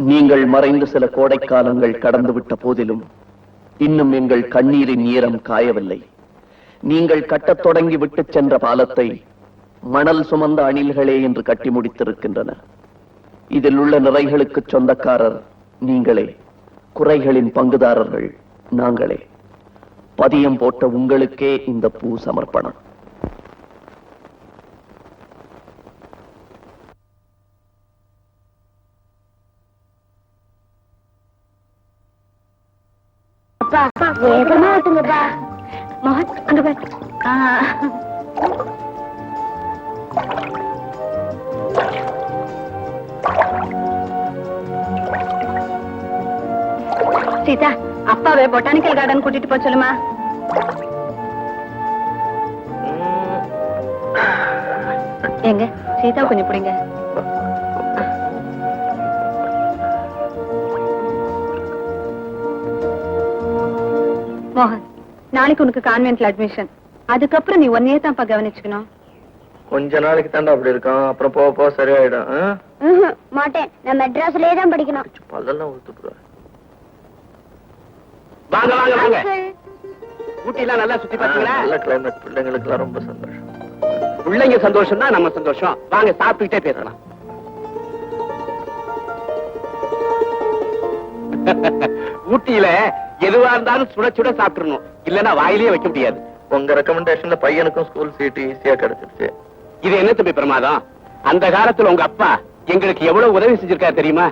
நீங்கள் மறைந்து சில கோடைக்காலங்கள் கடந்துவிட்ட போதிலும் இன்னும் எங்கள் கண்ணீரின் ஈரம் காயவில்லை. நீங்கள் கட்டத் தொடங்கி விட்டு சென்ற பாலத்தை மணல் சுமந்த அணில்களே என்று கட்டி முடித்திருக்கின்றன. இதில் உள்ள நிறைகளுக்கு சொந்தக்காரர் நீங்களே, குறைகளின் பங்குதாரர்கள் நாங்களே. பதியம் போட்ட உங்களுக்கே இந்த பூ சமர்ப்பணம். வேகமா ஓட்டுங்கப்பா. மோகன் அங்க பாரு. சீதா, அப்பாவே பொட்டானிக்கல் கார்டன் கூட்டிட்டு போக சொல்லுமா. எங்க சீதா கொஞ்சம் பிடிங்க. மோகன், நாளைக்கு உனக்கு கான்வென்ட்ல அட்மிஷன். அதுக்கப்புறம் நீ ஒன்னையே தான்ப்பா கவனிச்சுக்கணும். கொஞ்ச நாளைக்கு தாண்டா அப்படி இருக்கும், அப்புறம் போக போக சரியாயிடும். மாட்டேன், நான் மெட்ராஸ்லயே தான் படிக்கணும். பல்லெல்லாம் ஊத்துக்குறேன். வாங்க வாங்க வாங்க. ஊட்டிலாம் நல்லா சுத்தி பாத்தீங்களா? நல்ல கிளைமேட், பிள்ளைங்களுக்கு எல்லாம் ரொம்ப சந்தோஷம். பிள்ளைங்க சந்தோஷம் தான் நம்ம சந்தோஷம். வாங்க சாப்பிட்டுட்டே பேசலாம். ஊட்டியில எதுவா இருந்தாலும் சுட சுட சாப்பிட்டுறணும், இல்லன்னா வாயிலேயே வைக்க முடியாது. உங்க ரெக்கமெண்டேஷன்ல பையனுக்கும் ஸ்கூல் சீட் ஈஸியா கிடைச்சிருச்சு. இது என்ன தம்பி பிரமாதம்? அந்த காலத்துல உங்க அப்பா எங்களுக்கு எவ்வளவு உதவி செஞ்சிருக்காரு தெரியுமா?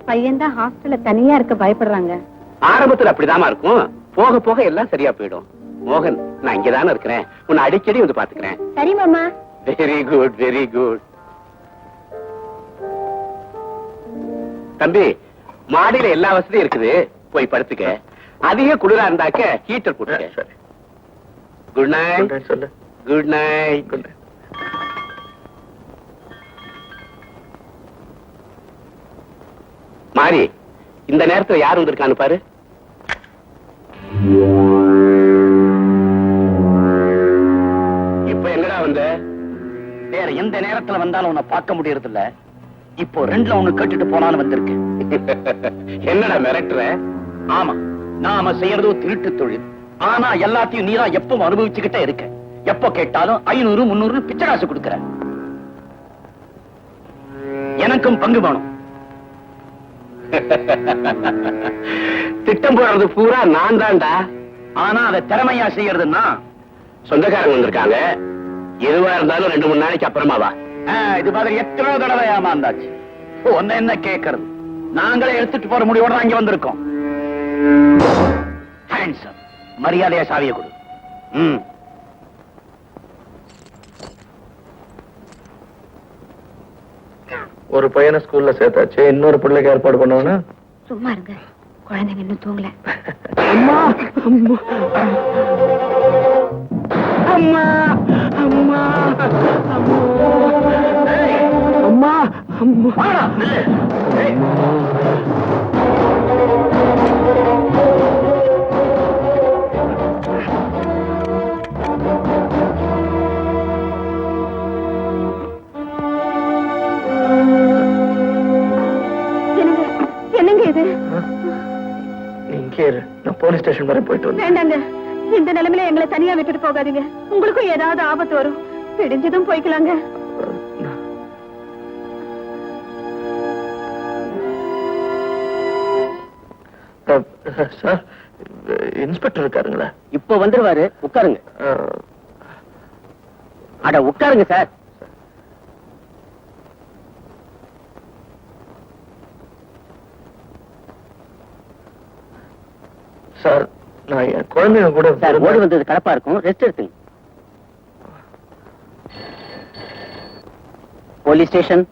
பையன் தான் ஹாஸ்டல்ல தனியா இருக்க பயப்படுறாங்க. ஆரம்பத்துல அப்படிதாமா இருக்கும், போக போக எல்லாம் சரியா போயிடும். மோகன், நான் இங்கதானே இருக்கிறேன், உன்னை அடிக்கடி வந்து பாத்துக்கிறேன். சரி மாமா. Very good very good. தம்பி, மாடியில எல்லா வசதியும் இருக்குது, போய் படுத்துக்க. அதிக குளிரா இருந்தாக்க ஹீட்டர் போட்டுக்க. Good night. சொல்லு. Good night. Good night. மாறி, இந்த நேரத்துல யார் வந்திருக்கான்னு பாரு. இப்ப என்னடா வந்த? வேற எந்த நேரத்துல வந்தாலும் உன்னை பார்க்க முடியறது இல்ல. இப்போ ரெண்டுல ஒண்ணு கேட்டுட்டு போனாலும் வந்திருக்கு. என்னடா மிரட்டுற? ஆமா, நாம செய்யறதோ திருட்டு தொழில். ஆனா எல்லாத்தையும் நீதான் எப்பவும் அனுபவிச்சுக்கிட்டே இருக்க. எப்ப கேட்டாலும் 500 300 பிச்சை காசு கொடுக்கற. எனக்கும் பங்கு வேணும். திட்டம் போடுறது பூரா நான் தான்டா. ஆனா அதை திறமையா செய்யறதுன்னா சொந்தக்காரங்க வந்திருக்காங்க, எதுவா இருந்தாலும் 2-3 நாளைக்கு அப்புறமா வா. இது மாதிரி எத்தனை தடவை ஏமாந்தாச்சு. ஒன்ன என்ன கேட்கறது? நாங்களே எடுத்துட்டு போற முடிவோட தான் இங்க வந்திருக்கோம். ஹேண்ட்ஸம், மரியாதையா சாவியை கொடு. ஒரு பையனை ஸ்கூல்ல சேர்த்தாச்சு, இன்னொரு பிள்ளைக்கு ஏற்பாடு பண்ணுவானா? சும்மா இருங்க, குழந்தைங்க இன்னும் தூங்கல. அம்மா அம்மா அம்மா அம்மா அம்மா அம்மா. என்னங்க இது? இங்கே இரு, நான் போலீஸ் ஸ்டேஷன் வரை போயிட்டு வந்தேன். வேண்டாங்க, இந்த நிலைமையில எங்களை தனியா விட்டுட்டு போகாதீங்க. உங்களுக்கும் ஏதாவது ஆபத்து வரும். பிடிஞ்சதும் போய்க்கலாங்க. சார், இன்ஸ்பெக்டர் இருக்காருங்களா? இப்ப வந்துருவாரு, உட்காருங்க. அட உட்காருங்க சார். சார், நான் என் குழந்தைங்க கூட சார், ஓடி வந்தது கலப்பா இருக்கும், ரெஸ்ட் எடுத்துங்க. போலீஸ் ஸ்டேஷன்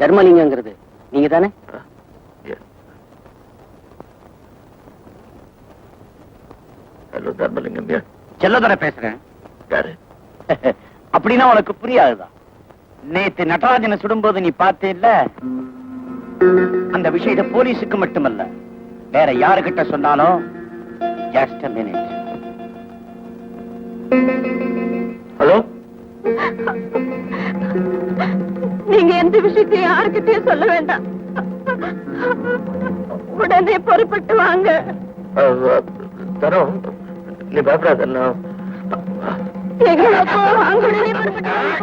தர்மலிங்கங்கிறது நீங்க தானே? ஹலோ, தர்மலிங்கம். செல்லதர பேசுறேன். யாரு? அப்படின்னா உனக்கு புரியாதுதான். நேத்து நடராஜனை சுடும்போது நீ பார்த்தே இல்ல? அந்த விஷயத்தை போலீஸுக்கு மட்டுமல்ல, வேற யாருகிட்ட சொன்னாலும் just a minute. ஹலோ, நீங்க எந்த விஷயத்தையும் யாருக்கிட்டயும் சொல்ல வேண்டாம். உடனே பொறுப்பட்டு வாங்க. தரோம், நீ பயப்படாத. நான் அப்பா, வாங்க, உடனே பொறுப்பட்டு வாங்க.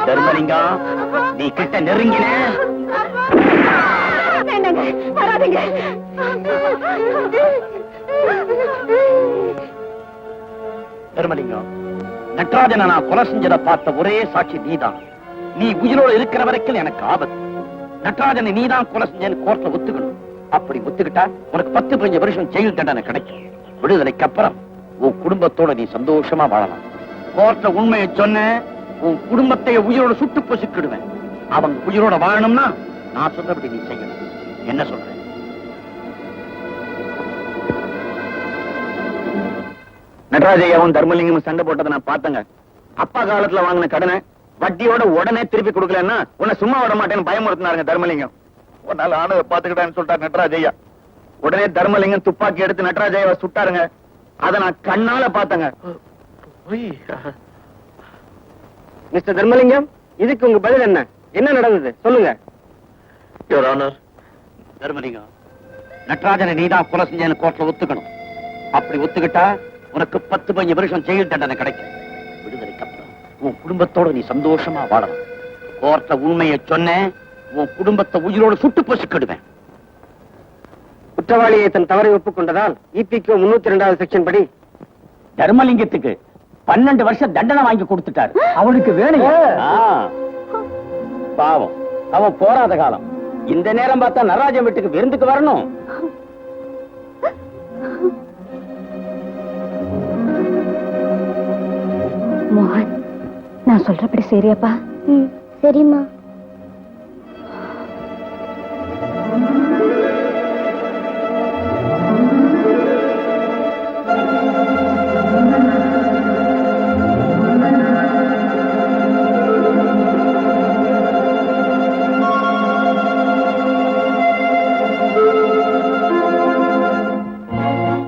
தர்மலிங்கம், நீ கிட்ட நெருங்கின வேண்டாங்க, வராதீங்க. தர்மலிங்கம், நட்ராஜனை நான் கொலை செஞ்சதை பார்த்த ஒரே சாட்சி நீதான். நீ உயிரோடு இருக்கிற வரைக்கும் எனக்கு ஆபத்து. நட்ராஜனை நீதான் கொலை செஞ்சேன்னு கோர்ட்ல ஒத்துக்கணும். அப்படி ஒத்துக்கிட்டா உனக்கு 10-15 வருஷம் ஜெயில் தண்டனை கிடைக்கும். விடுதலைக்கு அப்புறம் உன் குடும்பத்தோட நீ சந்தோஷமா வாழலாம். கோர்ட்ல உண்மையை சொன்ன உன் குடும்பத்தை உயிரோட சுட்டு பொசுக்கிடுவேன். அவங்க உயிரோட வாழணும்னா நான் சொன்னபடி நீ செய்யணும். என்ன சொல்ற? நடராஜையாவும் தர்மலிங்கமும் சண்டை போட்டதை நான் பார்த்தங்க. அப்பா காலத்துல வாங்கின கடனை வட்டியோட உடனே திருப்பி கொடுக்கலன்னா உன்னை சும்மா விட மாட்டேன்னு பயமுறுத்தினாருங்க தர்மலிங்கம். ஒரு நாள் ஆணவ பாத்துக்கிட்டான்னு சொல்லிட்டாரு நடராஜையா. உடனே தர்மலிங்கம் துப்பாக்கி எடுத்து நடராஜையாவை சுட்டாருங்க. அதை நான் கண்ணால பார்த்தங்க. மிஸ்டர் தர்மலிங்கம், இதுக்கு உங்க பதில் என்ன? என்ன நடந்தது சொல்லுங்க. யுவர் ஆனர், தர்மலிங்கம், நட்ராஜனை நீதான் கொலை செஞ்சேன்னு கோர்ட்ல ஒத்துக்கணும். அப்படி ஒத்துக்கிட்டா உனக்கு 10-15 வருஷம் ஜெயில் தண்டனை கிடைக்கும். விடுதலைக்கு அப்புறம் உன் குடும்பத்தோட நீ சந்தோஷமா வாழலாம். கோர்ட்ல உண்மையை சொன்ன உன் குடும்பத்தை உயிரோடு சுட்டு பொசுக்கிடுவேன். குற்றவாளியை தன் தவறை ஒப்புக்கொண்டதால் EPQ 302வது செக்ஷன் படி தர்மலிங்கத்துக்கு 12 வருஷம் தண்டனை வாங்கி கொடுத்துட்டாரு. அவனுக்கு வேணும். பாவம், அவன் போராத காலம். இந்த நேரம் பார்த்தா நடராஜன் வீட்டுக்கு விருந்துக்கு வரணும். மோகன், நான் சொல்றபடி சரியாப்பா? சரிம்மா.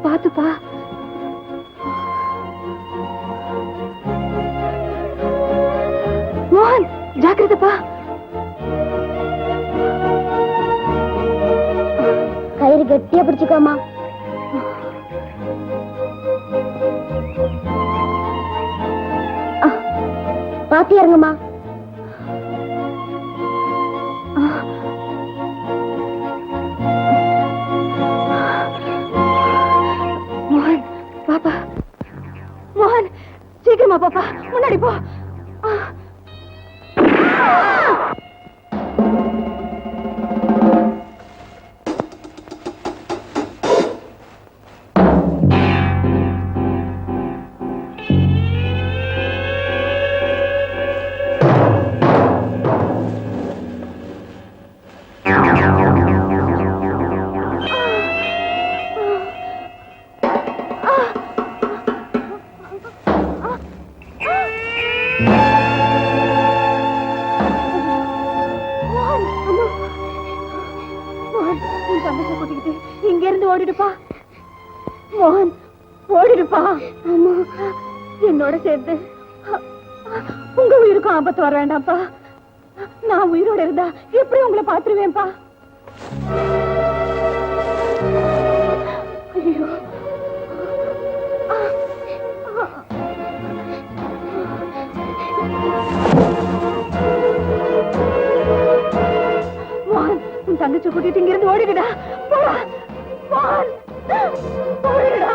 பாத்துப்பா. மோகன், ஜாக்கிரதைப்பா. கயிறு கட்டியா பிடிச்சுக்கோமா. பாத்தி இறங்குமா. மோகன், பாப்பா. மோகன், சீக்கிரமா பாப்பா, முன்னாடி போ. இங்க இருந்து ஓடிடுப்பா. மோகன், ஓடிடுப்பா. என்னோட சேர்ந்து உங்க உயிருக்கும் ஆபத்து வர வேண்டாம்ப்பா. நான் உயிரோட இருந்தா எப்படி உங்களை பாத்துருவேன்ப்பா. ஐயோ, மோகன், உன் தங்கச்சி கூட்டிட்டு இங்க இருந்து ஓடிடுடா. போடா மோகன், ஓடிடுடா.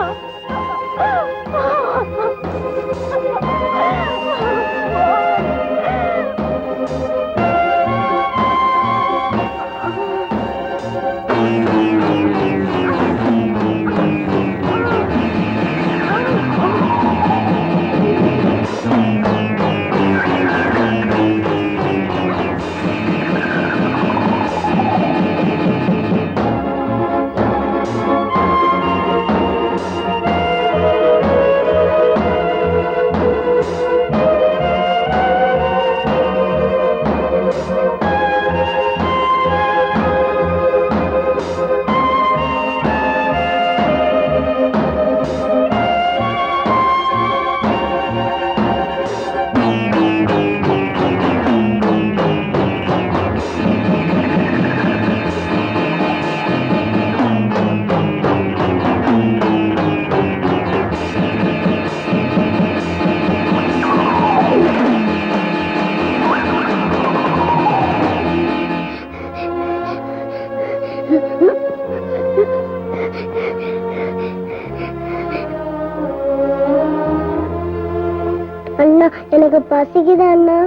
அண்ணா எனக்கு பசிக்குது அண்ணா.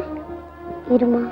இருமா.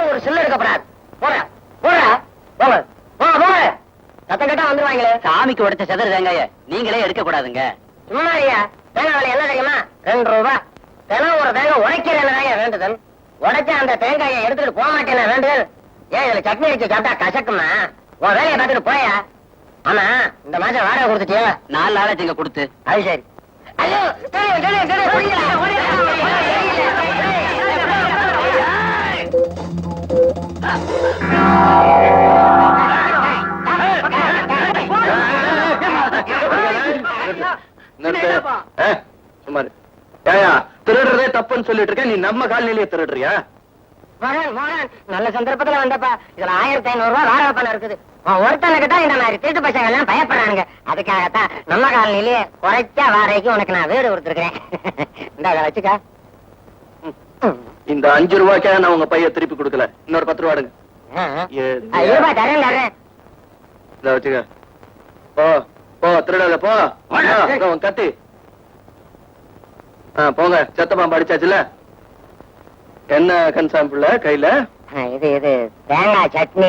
ஒரு சில்லு எடுக்கப்படாது. சத்தம் கட்டா வந்துருவாங்களே. சாமிக்கு உடைச்ச சதுர தேங்காய நீங்களே எடுக்க கூடாதுங்க. சும்மாரியா தேங்காய் விலை என்ன தெரியுமா? 2 ரூபாய். தினம் ஒரு தேங்காய் உடைக்கிறேன் வேண்டுதல். உடைச்ச அந்த தேங்காயை எடுத்துட்டு போக மாட்டேன் வேண்டுதல். ஏன் இதுல சட்னி வச்சு சாப்பிட்டா கசக்குமா? உன் வேலையை பார்த்துட்டு போயா. ஆமா இந்த மாசம் வாடகை கொடுத்துட்டியா? 4 நாளாச்சு இங்க கொடுத்து. அது சரி. ஐயோ திருடுறதே தப்புன்னு சொல்லிட்டு இருக்க, நீ நம்ம காலனிலேயே திருடுறியா? நல்ல சந்தர்ப்பத்துல வந்தப்பா. இதுல 1500 ரூபாய் வாடகை பணம் இருக்குது. ஒருத்தனை கிட்ட இந்த மாதிரி திருட்டு பசங்க எல்லாம் பயப்படுறானுங்க. அதுக்காகத்தான் நம்ம காலனிலேயே குறைச்சா வாடகைக்கு உனக்கு நான் வீடு கொடுத்துருக்கேன். இந்த வச்சுக்க. இந்த 5 ரூபாய்க்கா நான் உங்க பைய திருப்பி கொடுக்கல. இன்னொரு 10 ரூபாடுங்க. தரேன். இத வச்சுக்க. போ போ திருடாத போ. உன் கத்தி. போங்க. செத்த பாம்பு அடிச்சாச்சுல. என்ன கன்சாம்பிள்ள கையில? இது தேங்காய் சட்னி.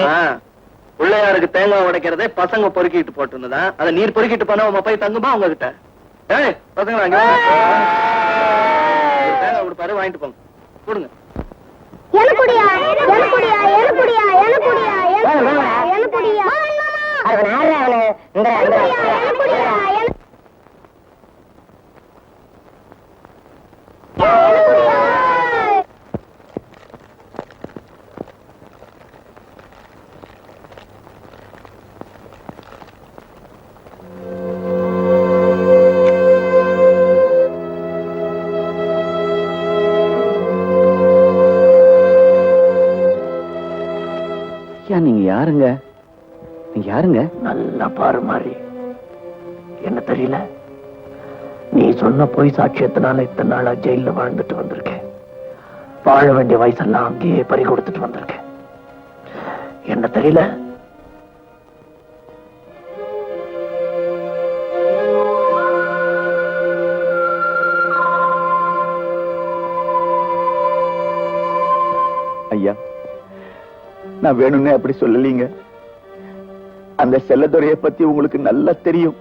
பிள்ளையாருக்கு தேங்காய் உடைக்கிறதே பசங்க பொறுக்கிட்டு போட்டுதான் அதை நீர் பொறுக்கிட்டு போனா உங்க போய் தங்குமா உங்ககிட்ட? ஏய் பசங்க தேங்காய் கொடுப்பாரு, வாங்கிட்டு போங்க. கொடுங்க. எனக்குடியா எனக்குடியா எனக்குடியா எனக்குடியா எனக்குடியா நீங்க யாருங்க? நீங்க யாருங்க? நல்லா பாரு மாறி, என்ன தெரியல, நீ சொன்ன பொய் சாட்சியத்தினால இத்தனை நாளா ஜெயில வாழ்ந்துட்டு வந்திருக்கேன். வாழ வேண்டிய வயசெல்லாம் அங்கேயே பறி கொடுத்துட்டு வந்திருக்கேன். என்ன தெரியல. ஐயா, நான் வேணும்னே அப்படி சொல்லலீங்க. அந்த செல்லதுரையை பத்தி உங்களுக்கு நல்லா தெரியும்.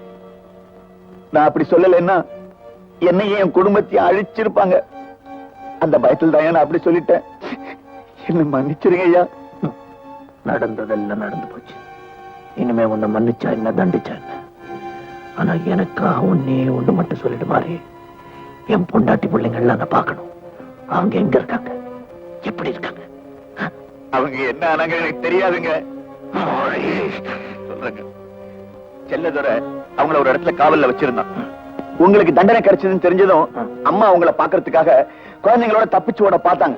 நான் அப்படி சொல்லலைன்னா என்னையும் என் குடும்பத்தையும் அழிச்சிருப்பாங்க. அந்த பயத்தில் தான் நான் அப்படி சொல்லிட்டேன். என்ன மன்னிச்சிருங்க ஐயா. நடந்ததெல்லாம் நடந்து போச்சு. இனிமே உன்னை மன்னிச்சா என்ன, தண்டிச்சா என்ன? ஆனா எனக்காக உன்னே ஒண்ணு மட்டும் சொல்லிட்டு மாறி, என் பொண்டாட்டி பிள்ளைங்கள்லாம் நான் பார்க்கணும். அவங்க எங்க இருக்காங்க, எப்படி இருக்காங்க? அவங்க என்ன ஆனாங்க எனக்கு தெரியாதுங்க. சொல்றேங்க, செல்லதுரை அவங்கள ஒரு இடத்துல காவல்ல வச்சிருந்தான். உங்களுக்கு தண்டனை கிடைச்சதுன்னு தெரிஞ்சதும் அம்மா அவங்கள பாக்குறதுக்காக குழந்தைங்களோட தப்பிச்சு ஓட பார்த்தாங்க.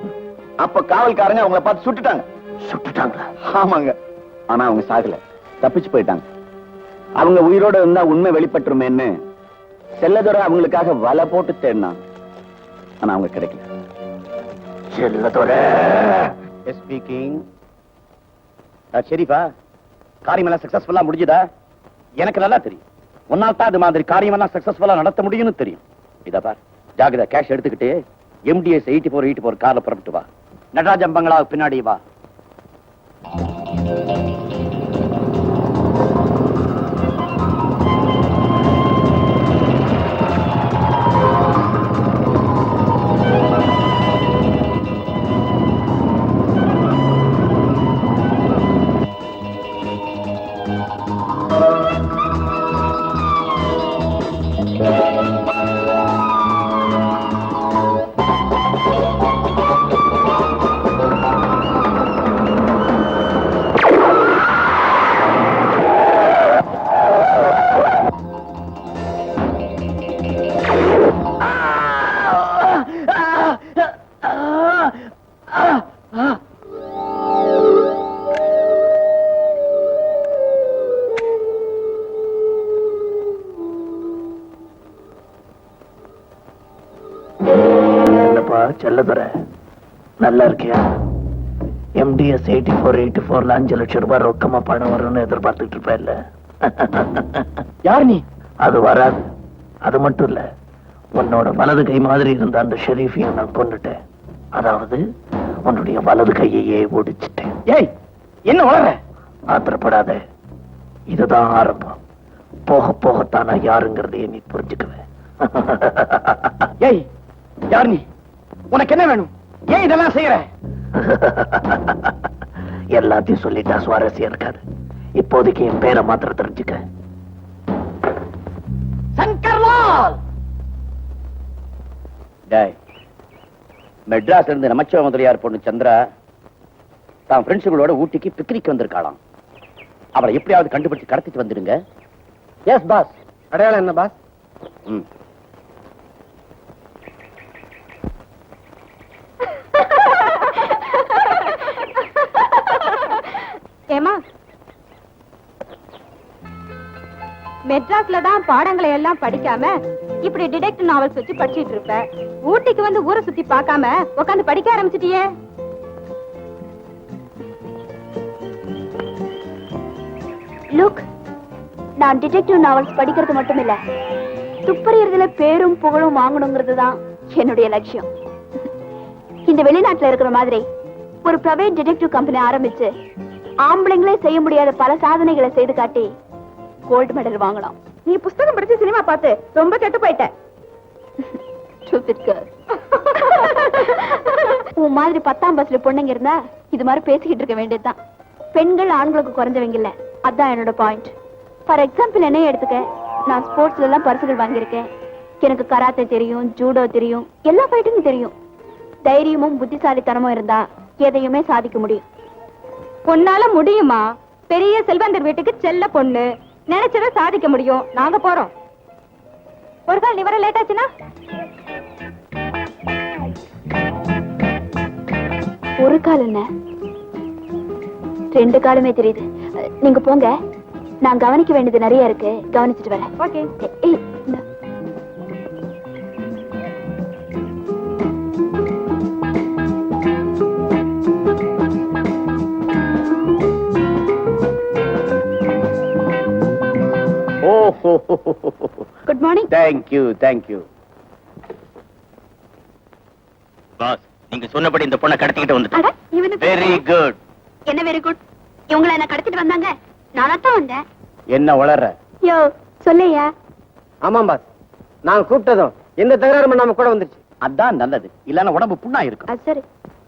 அப்ப காவல்காரங்க அவங்கள பார்த்து சுட்டுட்டாங்க. சுட்டுட்டாங்களா? ஆமாங்க. ஆனா அவங்க சாகல, தப்பிச்சு போயிட்டாங்க. அவங்க உயிரோட இருந்தா உண்மை வெளிப்பட்டுருமேன்னு செல்லதுரை அவங்களுக்காக வலை போட்டு தேடினாங்க. ஆனா அவங்க கிடைக்கல. செல்லதுரை ஸ்பீக்கிங். சரிப்பா, காரியம் எல்லாம் சக்சஸ்ஃபுல்லா முடிஞ்சதா? எனக்கு நல்லா தெரியும். ஒன்னால் தான் அது மாதிரி காரியம் எல்லாம் சக்சஸ்ஃபுல்லா நடத்த முடியும்னு தெரியும். இத பார், ஜாகிரதா, கேஷ் எடுத்துக்கிட்டு MDS 84 கார்ல புறப்பட்டு வா. நடராஜம் பங்களாவுக்கு பின்னாடி வா. செல்லதுரை, நல்லா இருக்கியா? MDS 84 5 லட்சம் ரூபாய் ரொக்கமா பணம் வரும்னு எதிர்பார்த்துட்டு இருப்பேன்ல. யார் நீ? அது வராது. அது மட்டும் இல்ல, உன்னோட வலது கை மாதிரி இருந்த அந்த ஷெரீஃபையும் நான் கொன்னுட்டேன். அதாவது உன்னுடைய வலது கையையே ஒடிச்சிட்டேன். ஏய், என்ன வளர? ஆத்திரப்படாத, இதுதான் ஆரம்பம். போக போகத்தான் நான் யாருங்கிறதையே நீ புரிஞ்சுக்குவேன். ஏய், யார் நீ? உனக்கு என்ன வேணும்? ஏன் இதெல்லாம் செய்யற? எல்லாத்தையும் சொல்லிட்டா சுவாரஸ்யம் இருக்காது. இப்போதைக்கு என் பேரை மாத்திரம் தெரிஞ்சுக்க. சங்கர்லால். டேய், மெட்ராஸ் இருந்து நமச்சிவ முதலியார் பொண்ணு சந்திரா தான் ஃப்ரெண்ட்ஸுகளோட ஊட்டிக்கு பிக்னிக் வந்திருக்காளாம். அவளை எப்படியாவது கண்டுபிடிச்சு கடத்திட்டு வந்துடுங்க. Yes boss. அடையாளம் என்ன பாஸ்? ஏமா, மெட்ராஸ்ல தான் பாடங்களை எல்லாம் படிக்காம இப்படி டிடெக்டிவ் நாவல்ஸ் வச்சு படிச்சிட்டு இருப்ப. ஊட்டிக்கு வந்து ஊரை சுத்தி பார்க்காம உட்காந்து படிக்க ஆரம்பிச்சிட்டியே. லுக், நான் டிடெக்டிவ் நாவல்ஸ் படிக்கிறது மட்டும் இல்ல, துப்பறியறதுல பேரும் புகழும் வாங்கணுங்கிறது தான் என்னுடைய லட்சியம். இந்த வெளிநாட்டுல இருக்கிற மாதிரி ஒரு பிரைவேட் டிடெக்டிவ் கம்பெனி ஆரம்பிச்சு ஆம்பளைங்களே செய்ய முடியாத பல சாதனைகளை செய்து காட்டி கோல்டு மெடல் வாங்கலாம். நீ புஸ்தகம் படிச்சு சினிமா பார்த்து ரொம்ப கெட்டு போயிட்ட. உன் மாதிரி 10ஆம் பஸ்ல பொண்ணுங்க இருந்தா இது மாதிரி பேசிக்கிட்டு இருக்க வேண்டியதுதான். பெண்கள் ஆண்களுக்கு குறைஞ்சவங்க இல்ல, அதான் என்னோட பாயிண்ட். ஃபார் எக்ஸாம்பிள் என்ன எடுத்துக்க, நான் ஸ்போர்ட்ஸ்ல எல்லாம் பரிசுகள் வாங்கியிருக்கேன். எனக்கு கராத்தே தெரியும், ஜூடோ தெரியும், எல்லா ஃபைட்டிங்கும் தெரியும். தைரியமும் புத்திசாலித்தனமும் இருந்தா எதையுமே சாதிக்க முடியும். பொண்ணால முடியுமா? பெரிய செல்வந்தர் வீட்டுக்கு செல்ல பொண்ணு, நினைச்சத சாதிக்க முடியும். நாங்க போறோம். ஒரு கால் நீ வர லேட் ஆச்சுன்னா ஒரு கால் என்ன 2 காலுமே தெரியுது. நீங்க போங்க, நான் கவனிக்க வேண்டியது நிறைய இருக்கு, கவனிச்சுட்டு வரேன். ஓகே. ஏய், இந்தா. Good morning. தேங்க்யூ. பாஸ், நீங்க சொன்னபடி இந்த பொண்ணை கடத்திக்கிட்டு அட, வந்துட்டேன். இவனு வெரி குட். என்ன வெரி குட்? இவங்கள என்ன கடத்திட்டு வந்தாங்க, நானாத்தான் வந்தேன். என்ன வளர்ற? யோ சொல்லையா. ஆமாம் பாஸ், நான் கூப்பிட்டதும் எந்த தகராறு பண்ணாம கூட வந்துருச்சு. அதான் நல்லது, இல்லன்னா உடம்பு புண்ணா இருக்கும். அது சரி.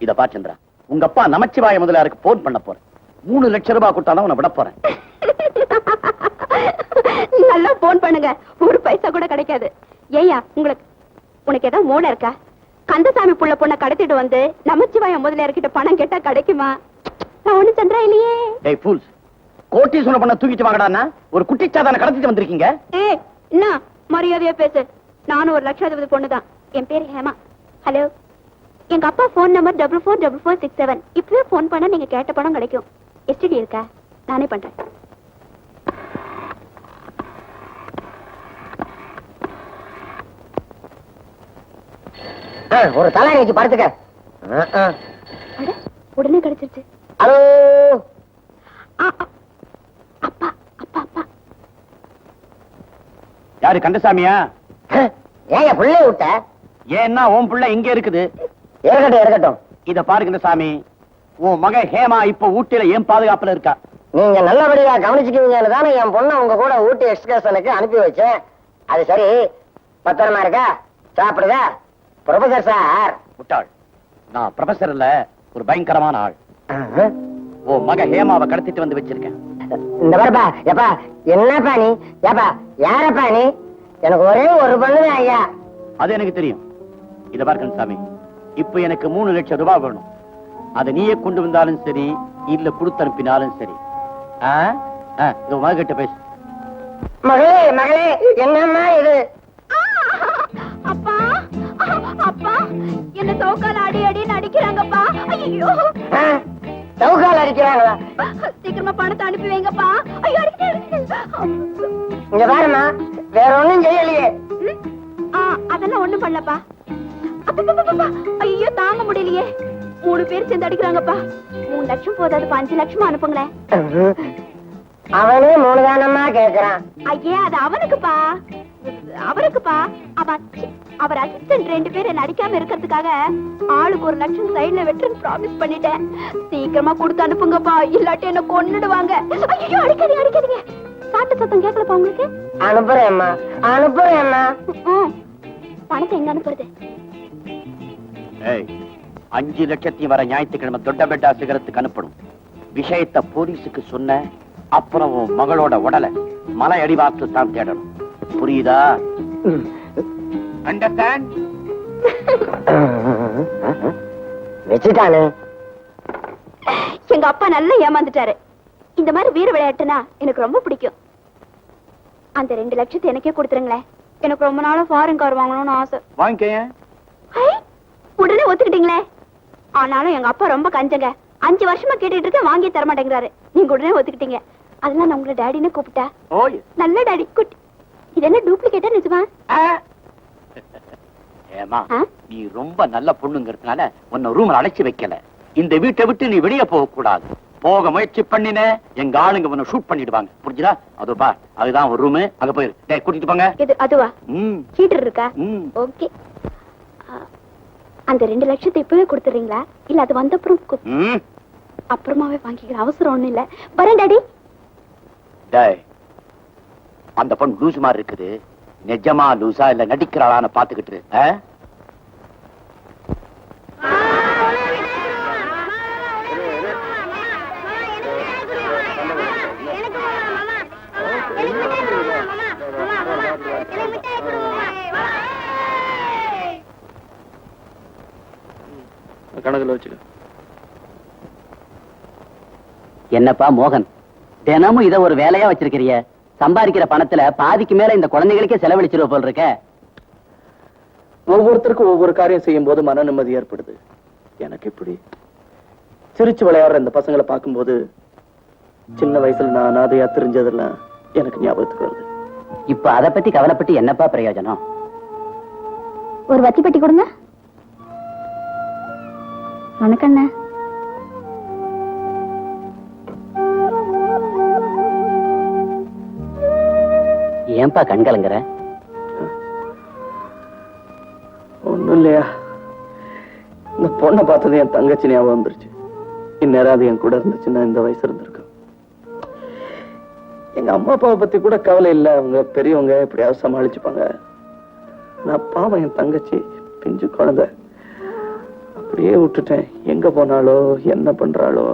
இத பா சந்திரா, உங்க அப்பா நமச்சிவாய முதலியாருக்கு போன் பண்ண போறேன். 3 லட்சம் ரூபாய் கொடுத்தாதான் உன்னை விட போறேன். நல்லா போன் பண்ணுங்க, ஒரு பைசா கூட கிடைக்காது. ஏய்யா, உனக்கு ஏதோ மூளை இருக்கா? கந்தசாமி புள்ள பொண்ணை கடத்திட்டு வந்து நமச்சிவாய முதலியார்கிட்ட பணம் கேட்டா கிடைக்குமா? நான் ஒண்ணு சந்திரா இல்லையே. டேய் ஃபூல்ஸ், கோட்டீஸ்வரன் பண்ண தூக்கிட்டு வாங்கடான்னா ஒரு குட்டிச்சாதான கடத்திட்டு வந்திருக்கீங்க. என்ன மரியாதையா பேசு. நானும் ஒரு லட்சாதிபதி பொண்ணுதான். என் பேரு ஹேமா. ஹலோ, எங்க அப்பா போன் நம்பர் 444467. இப்பவே போன் பண்ண நீங்க கேட்ட பணம் கிடைக்கும். எஸ்டிடி இருக்கா? நானே பண்றேன். ஒரு தலைக்கு படுத்துக்க. அட, உடனே கிடைச்சிருச்சு. ஹலோ, அப்பா அப்பா அப்பா. யாரு, கந்தசாமியா? ஏன் புள்ளை விட்ட? ஏன்னா உன் புள்ள இங்க இருக்குது. இருக்கட்டும். இத பாரு கந்தசாமி, உன் மக ஹேமா இப்ப ஊட்டியில ஏன் பாதுகாப்புல இருக்கா? நீங்க நல்லபடியா கவனிச்சுக்குவீங்கன்னு தானே என் பொண்ணை உங்க கூட ஊட்டி எக்ஸ்கர்ஷனுக்கு அனுப்பி வச்சேன். அது சரி, பத்திரமா இருக்கா? சாப்பிடுதா? Professor sir. முட்டாள், நான் ப்ரொஃபசர் இல்ல, ஒரு பயங்கரமான ஆள். உன் மக ஹேமாவை கடத்திட்டு வந்து வச்சிருக்கேன். இந்த பாருப்பா, எப்பா என்னப்பா நீ? ஏப்பா யாரப்பா நீ? எனக்கு ஒரே ஒரு பொண்ணுதான் ஐயா. அது எனக்கு தெரியும். இத பாரு கந்தசாமி, இப்ப எனக்கு 3 லட்சம் ரூபாய் வேணும். அதை நீயே கொண்டு வந்தாலும் சரி, இல்ல கொடுத்து அனுப்பினாலும் சரி. மகிட்ட பேசு. மகளே என்னம்மா இது? அப்பா அப்பா, என்ன சவுக்கால அடி அடின்னு அடிக்கிறாங்கப்பா. ஐயோ, சவுக்கால் அடிக்கிறாங்களா? சீக்கிரமா பணத்தை அனுப்பி வைங்கப்பா. ஐயோ, இங்க பாருமா, வேற ஒண்ணும் செய்யலையே. அதெல்லாம் ஒண்ணும் பண்ணலப்பா. ஐயோ, தாங்க முடியலையே. 3 பேர் சேர்ந்து அடிக்கிறாங்கப்பா. 3 லட்சம் போதாது, 5 லட்சமா அனுப்புங்களேன். அவனே 3 தானம்மா கேக்குறான். ஐயே, அது அவனுக்குப்பா. அவர் அசிஸ்டன்ட் 2 பேர் என்ன அடிக்காம இருக்கிறதுக்காக ஆளுக்கு 1 லட்சம் சைடுல வெட்டுன்னு ப்ராமிஸ் பண்ணிட்டேன். சீக்கிரமா கொடுத்து அனுப்புங்கப்பா, இல்லாட்டி என்ன கொன்னுடுவாங்க. ஐயோ, அடிக்காதீங்க. சாட்டு சத்தம் கேட்கலப்பா உங்களுக்கு? அனுப்புறேம்மா. பணத்தை எங்க அனுப்புறது? 5 லட்சத்தையும் வர ஞாயிற்றுக்கிழமை தொட்டபெட்டா சிகரத்துக்கு அனுப்பணும். விஷயத்தை போலீஸுக்கு சொன்ன அப்புறம் உன் மகளோட உடலை மலை அடிவாரத்தில் தான் தேடணும். புரியுதா? அண்டர்ஸ்டாண்ட்? வச்சுட்டானே. எங்க அப்பா நல்லா ஏமாந்துட்டாரு. இந்த மாதிரி வீர விளையாட்டுனா எனக்கு ரொம்ப பிடிக்கும். அந்த 2 லட்சத்தை எனக்கே கொடுத்துருங்களேன். எனக்கு ரொம்ப நாளா ஃபாரின் கார் வாங்கணும்னு ஆசை. வாங்கிக்க. உடனே ஒத்துக்கிட்டீங்களே. ஆனாலும் எங்க அப்பா ரொம்ப கஞ்சங்க. 5 வருஷமா கேட்டுட்டு இருக்க, வாங்கி தர மாட்டேங்கிறாரு. நீங்க உடனே ஒத்துக்கிட்டீங்க. அதெல்லாம் நான் உங்களை டாடின்னு கூப்பிட்டா. நல்ல டாடி. குட். இது என்ன டூப்ளிகேட்டா நிஜமா? ஏமா, நீ ரொம்ப நல்ல பொண்ணுங்கிறதுனால உன்னை ரூம்ல அடைச்சு வைக்கல. இந்த வீட்டை விட்டு நீ வெளியே போக கூடாது. போக முயற்சி பண்ணின எங்க ஆளுங்க உன்னை ஷூட் பண்ணிடுவாங்க. புரிஞ்சுதா? அது பா, அதுதான் ஒரு ரூம். அங்க போயிரு. டேய், கூட்டிட்டு போங்க. இது அதுவா? ஹீட்டர் இருக்கா? ஓகே. அந்த 2 லட்சத்தை இப்பவே கொடுத்துறீங்களா, இல்ல அது வந்த அப்புறம்? அப்புறமாவே வாங்கிக்கிற அவசரம் ஒண்ணும் இல்ல. வரேன் டாடி. டேய், அந்த பொண்ணு லூசு மாதிரி இருக்குது. நிஜமா லூசா இல்ல நடிக்கிறாளான்னு பாத்துக்கிட்டு இரு. கணக்குல வச்சுக்க. என்னப்பா மோகன், தினமும் இத ஒரு வேலையா வச்சிருக்கிறிய? சம்பாதிக்கிற பணத்துல பாதிக்கு மேல இந்த குழந்தைகளுக்கே செலவழிச்சிருவ போல் இருக்க. ஒவ்வொருத்தருக்கும் ஒவ்வொரு காரியம் செய்யும் போது மன நிம்மதி ஏற்படுது. எனக்கு இப்படி சிரிச்சு விளையாடுற இந்த பசங்களை பார்க்கும்போது சின்ன வயசுல நான் அனாதையா தெரிஞ்சதெல்லாம் எனக்கு ஞாபகத்துக்கு வருது. இப்ப அத பத்தி கவலைப்பட்டு என்னப்பா பிரயோஜனம்? ஒரு வத்தி பெட்டி கொடுங்க. வணக்கண்ண. ஏன்பா கண் கலங்குற? ஒண்ணும் இல்லையா, இந்த பொண்ணை பார்த்தது என் தங்கச்சி ஞாபகம் வந்துருச்சு. இந்நேரம் அது என் கூட இருந்துச்சுன்னா இந்த வயசு இருந்திருக்கும். எங்க அம்மா அப்பாவை பத்தி கூட கவலை இல்லை, அவங்க பெரியவங்க எப்படியாவது சமாளிச்சுப்பாங்க. நான் பாவம் என் தங்கச்சி பிஞ்சு குழந்தை அப்படியே விட்டுட்டேன். எங்க போனாலோ என்ன பண்றாளோ.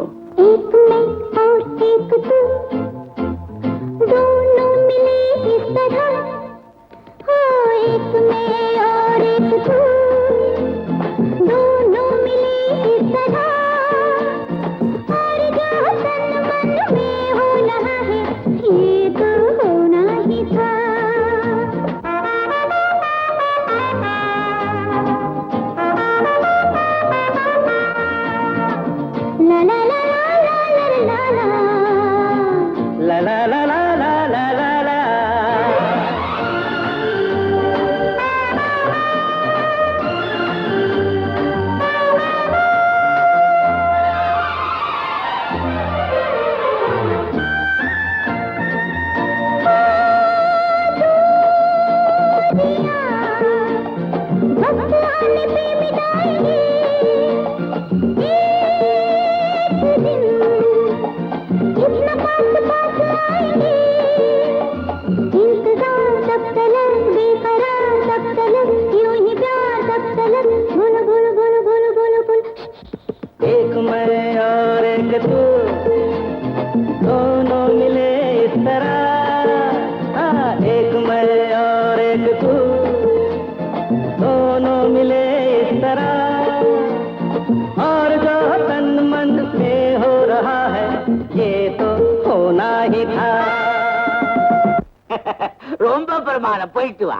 ரொம்ப பிரமாதம். போயிட்டு வா.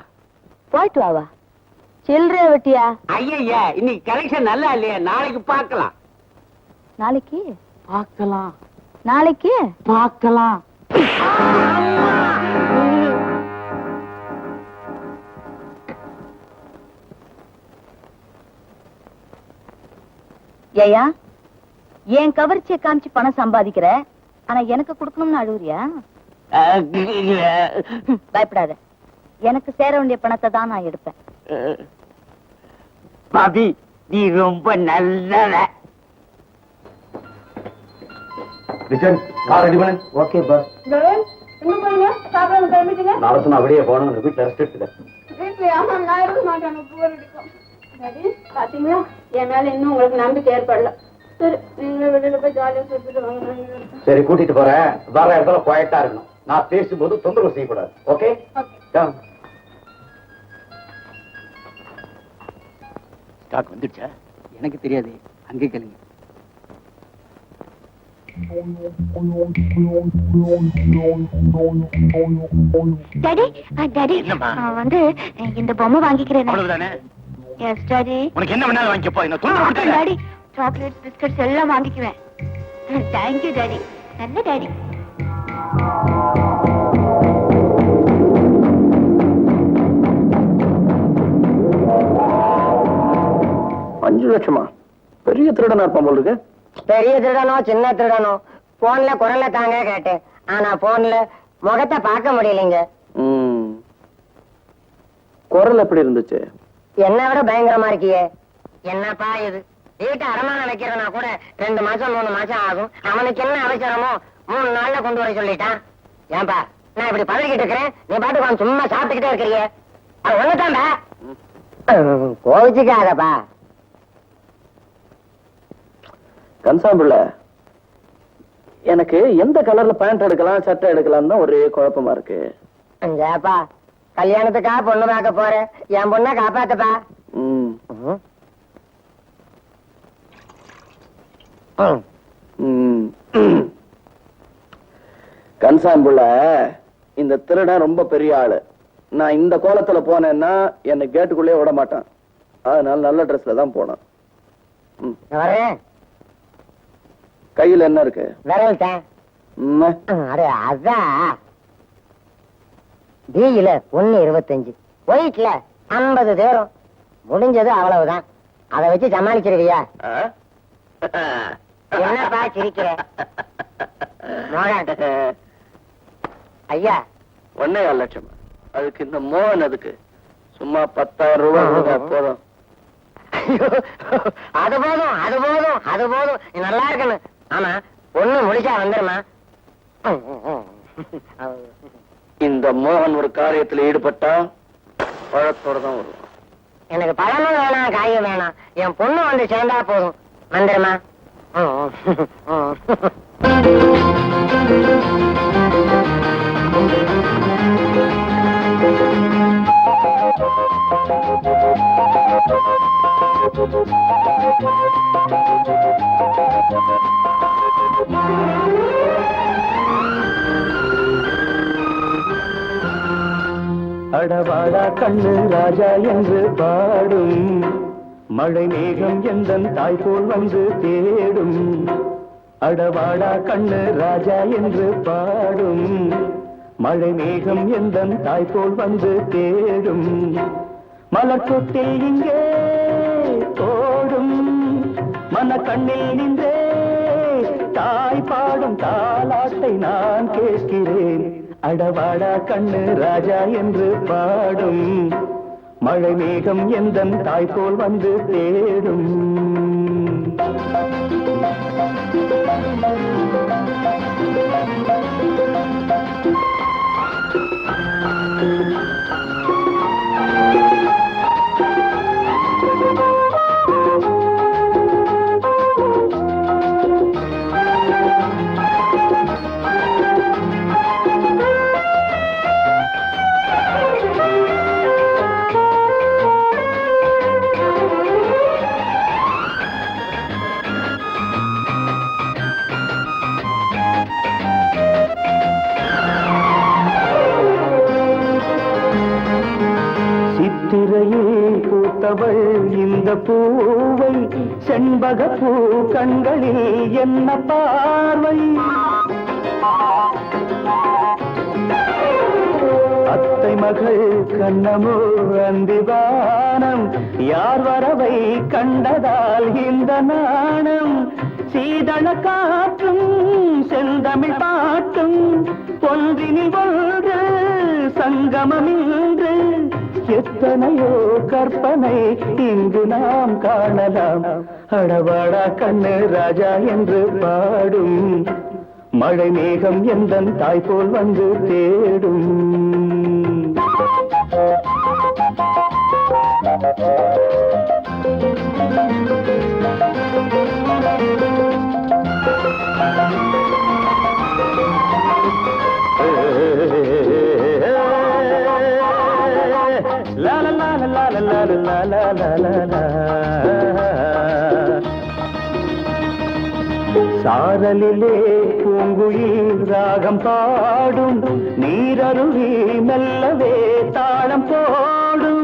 போயிட்டு வாவா? சில்லறைய வெட்டியா? ஐயா, இன்னைக்கு கலெக்ஷன் நல்லா இல்லையா? நாளைக்கு பார்க்கலாம். நாளைக்கு பார்க்கலாம். நாளைக்கு பார்க்கலாம். ஏயா, என் கவர்ச்சியை காமிச்சு பணம் சம்பாதிக்கிற, ஆனா எனக்கு கொடுக்கணும்னு அழுவுறியா? பயப்படாத, எனக்கு சேர வேண்டிய பணத்தை தான் நான் எடுப்பேன். பாபி, நீ ரொம்ப நல்லவ. Okay boss. நாளைக்கு அப்படியே போனோம். வீட்டுல ரெஸ்ட் எடுத்துக்க. பாத்தீங்களா, என் மேல இன்னும் உங்களுக்கு நம்பிக்கை ஏற்படல. சரி, நீங்க வெளியில போய் ஜாலியா சுத்திட்டு வாங்க. சரி, கூட்டிட்டு போறேன். வர இடத்துல குவாய்ட்டா இருக்கணும். நான் பேசும்போது தொந்தரவு செய்யக்கூடாது. ஓகே? ஸ்டாக் வந்துடுச்சா? எனக்கு தெரியாது, அங்கே கேளுங்க. டாடி, டாடி, வந்து இந்த பொம்மை வாங்கிக்கிறேன். அவ்வளவுதானே? Yes daddy. உனக்கு என்ன வேணாலும் வாங்கிக்கப்போ. என்ன தொந்தரவு டாடி, சாக்லேட் பிஸ்கட்ஸ் எல்லாம் வாங்கிக்குவேன். Thank you daddy. நல்ல டாடி. 5 லட்சமா? பெரிய திருடனா இருப்பான் போல இருக்கு. பெரிய திருடனோ சின்ன திருடனோ, போன்ல குரல்ல தாங்க கேட்டேன். ஆனா போன்ல முகத்தை பார்க்க முடியலைங்க. குரல் எப்படி இருந்துச்சு? என்ன விட பயங்கரமா இருக்கியே. என்னப்பா இது, வீட்டை அடமானம் வைக்கிறதுனா கூட 2 மாசம் 3 மாசம் ஆகும். அவனுக்கு என்ன அவசரமோ 3 நாள்ல கொண்டு வர சொல்லிட்டான். ஏன்பா நான் இப்படி பதறிக்கிட்டு இருக்கிறேன், நீ பாட்டுக்கு அவன் சும்மா சாப்பிட்டுக்கிட்டே இருக்கிறியே. அது ஒண்ணுதான்டா. கோவிச்சுக்காதப்பா. கன்சாம்பிள்ள, எனக்கு எந்த கலர்ல பேண்ட் எடுக்கலாம் சட்டை எடுக்கலாம் தான் ஒரே குழப்பமா இருக்கு. ஏப்பா கல்யாணத்துக்கா பொண்ணு பார்க்க போறேன், என் பொண்ணை காப்பாத்துப்பா. கன்சாம்புள்ள, இந்த திருடன் ரொம்ப பெரிய ஆளு. நான் இந்த கோலத்துல போனேன்னா என்னை கேட்டுக்குள்ளே விட மாட்டான். அதனால நல்ல ட்ரெஸ்ல தான் போனேன். கையில என்ன இருக்கு? விரல் தான். அதான் பியில 1.25, ஒயிட்ல 50 தேரும். முடிஞ்சது அவ்வளவுதான். அதை வச்சு சமாளிச்சிருவியா? என்னப்பா சிரிக்கிற? ஐயா 1.25 லட்சம். அதுக்கு இந்த மோகன் அதுக்கு சும்மா 10,000 ரூபாய் போதும். அது போதும், அது போதும், அது போதும். நீ நல்லா இருக்கணும். ஆமா பொண்ணு முடிச்சா வந்துருமா? இந்த மோகன் ஒரு காரியத்துல ஈடுபட்டா பழத்தோட தான் வருவான். எனக்கு பழமும் வேணாம், காயும் வேணாம். என் பொண்ணு வந்து சேர்ந்தா போதும். வந்துருமா? அடவாடா கண்ணு ராஜா என்று பாடும் மழை மேகம் எந்தன் தாய் போல் வந்து தேடும். அடவாடா கண்ணு ராஜா என்று பாடும் மழை மேகம் எந்தன் தாய் போல் வந்து தேடும். மலர்கொட்டில் இங்கே தோடும் மன கண்ணில் நின்றே தாய் பாடும் தாலாட்டை நான் கேட்கிறேன். அடவாடா கண்ணு ராஜா என்று பாடும் மழை மேகம் எந்தன் தாய் போல் வந்து தேடும். சித்திரையில் பூத்தவள் இந்த பூவை செண்பக பூ கண்களில் என்ன பார்வை. அத்தை மகள் கண்ணமோ அந்திவானம் யார் வரவை கண்டதால் இந்த நாணம். சீதள காற்றும் செந்தமிழ் பாட்டும் ஒன்றினில் ஒன்று சங்கமமின்று எத்தனையோ கற்பனை இங்கு நாம் காணலாம். அடவாடா கண்ணு ராஜா என்று பாடும் மழை மேகம் எந்தன் தாய் போல் வந்து தேடும். La la la la la la la la la la la. சாரலிலே பூங்குயில் ராகம் பாடும் நீரருவி மெல்லவே தாளம் போடும்.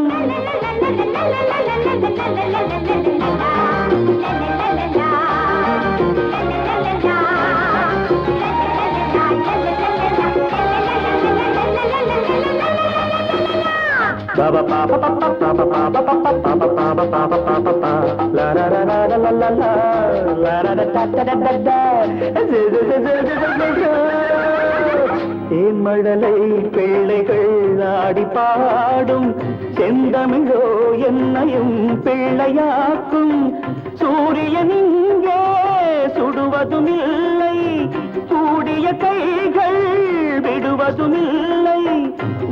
Baba papa papa papa papa papa papa papa papa papa papa la la la la la la la la la la da da da da தேன்மழலை பிள்ளைகள் ஆடி பாடும் செந்தமிழோ என்னையும் பிள்ளையாக்கும். சூரியன் இங்கே சுடுவதும் இல்லை, கூடிய கைகள் விடுவதும் இல்லை.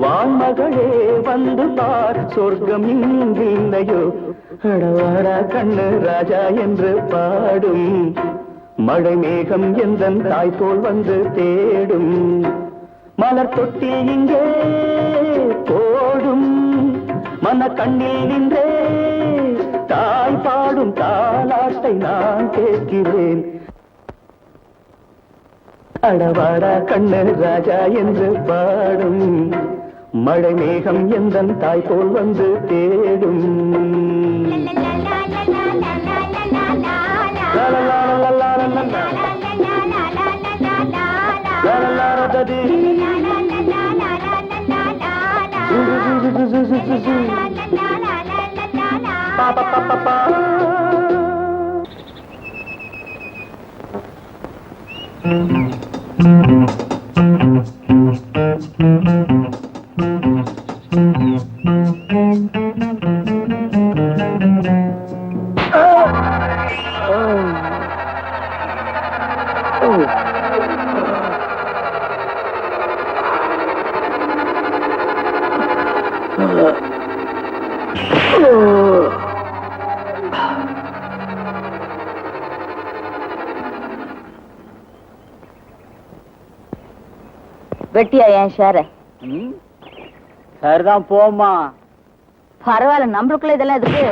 வான்மகளே வந்து பார், சொர்க்கம் இங்கில்லையோ. அடவாடா கண்ணு ராஜா என்று பாடும், மழை மேகம் எந்தன் தாய் போல் வந்து தேடும். மலர் தொட்டி இங்கே போடும், மன கண்ணில் நின்றே தாய் பாடும் தாலாட்டை நான் கேட்கிறேன். அடவாடா கண்ணு ராஜா என்று பாடும், மழை மேகம் எந்தன் தாய் போல் வந்து தேடும். வெட்டியா என் ஷேர? சரிதான் போமா. பரவாயில்ல, நம்மளுக்குள்ள இதெல்லாம் எதுக்கு?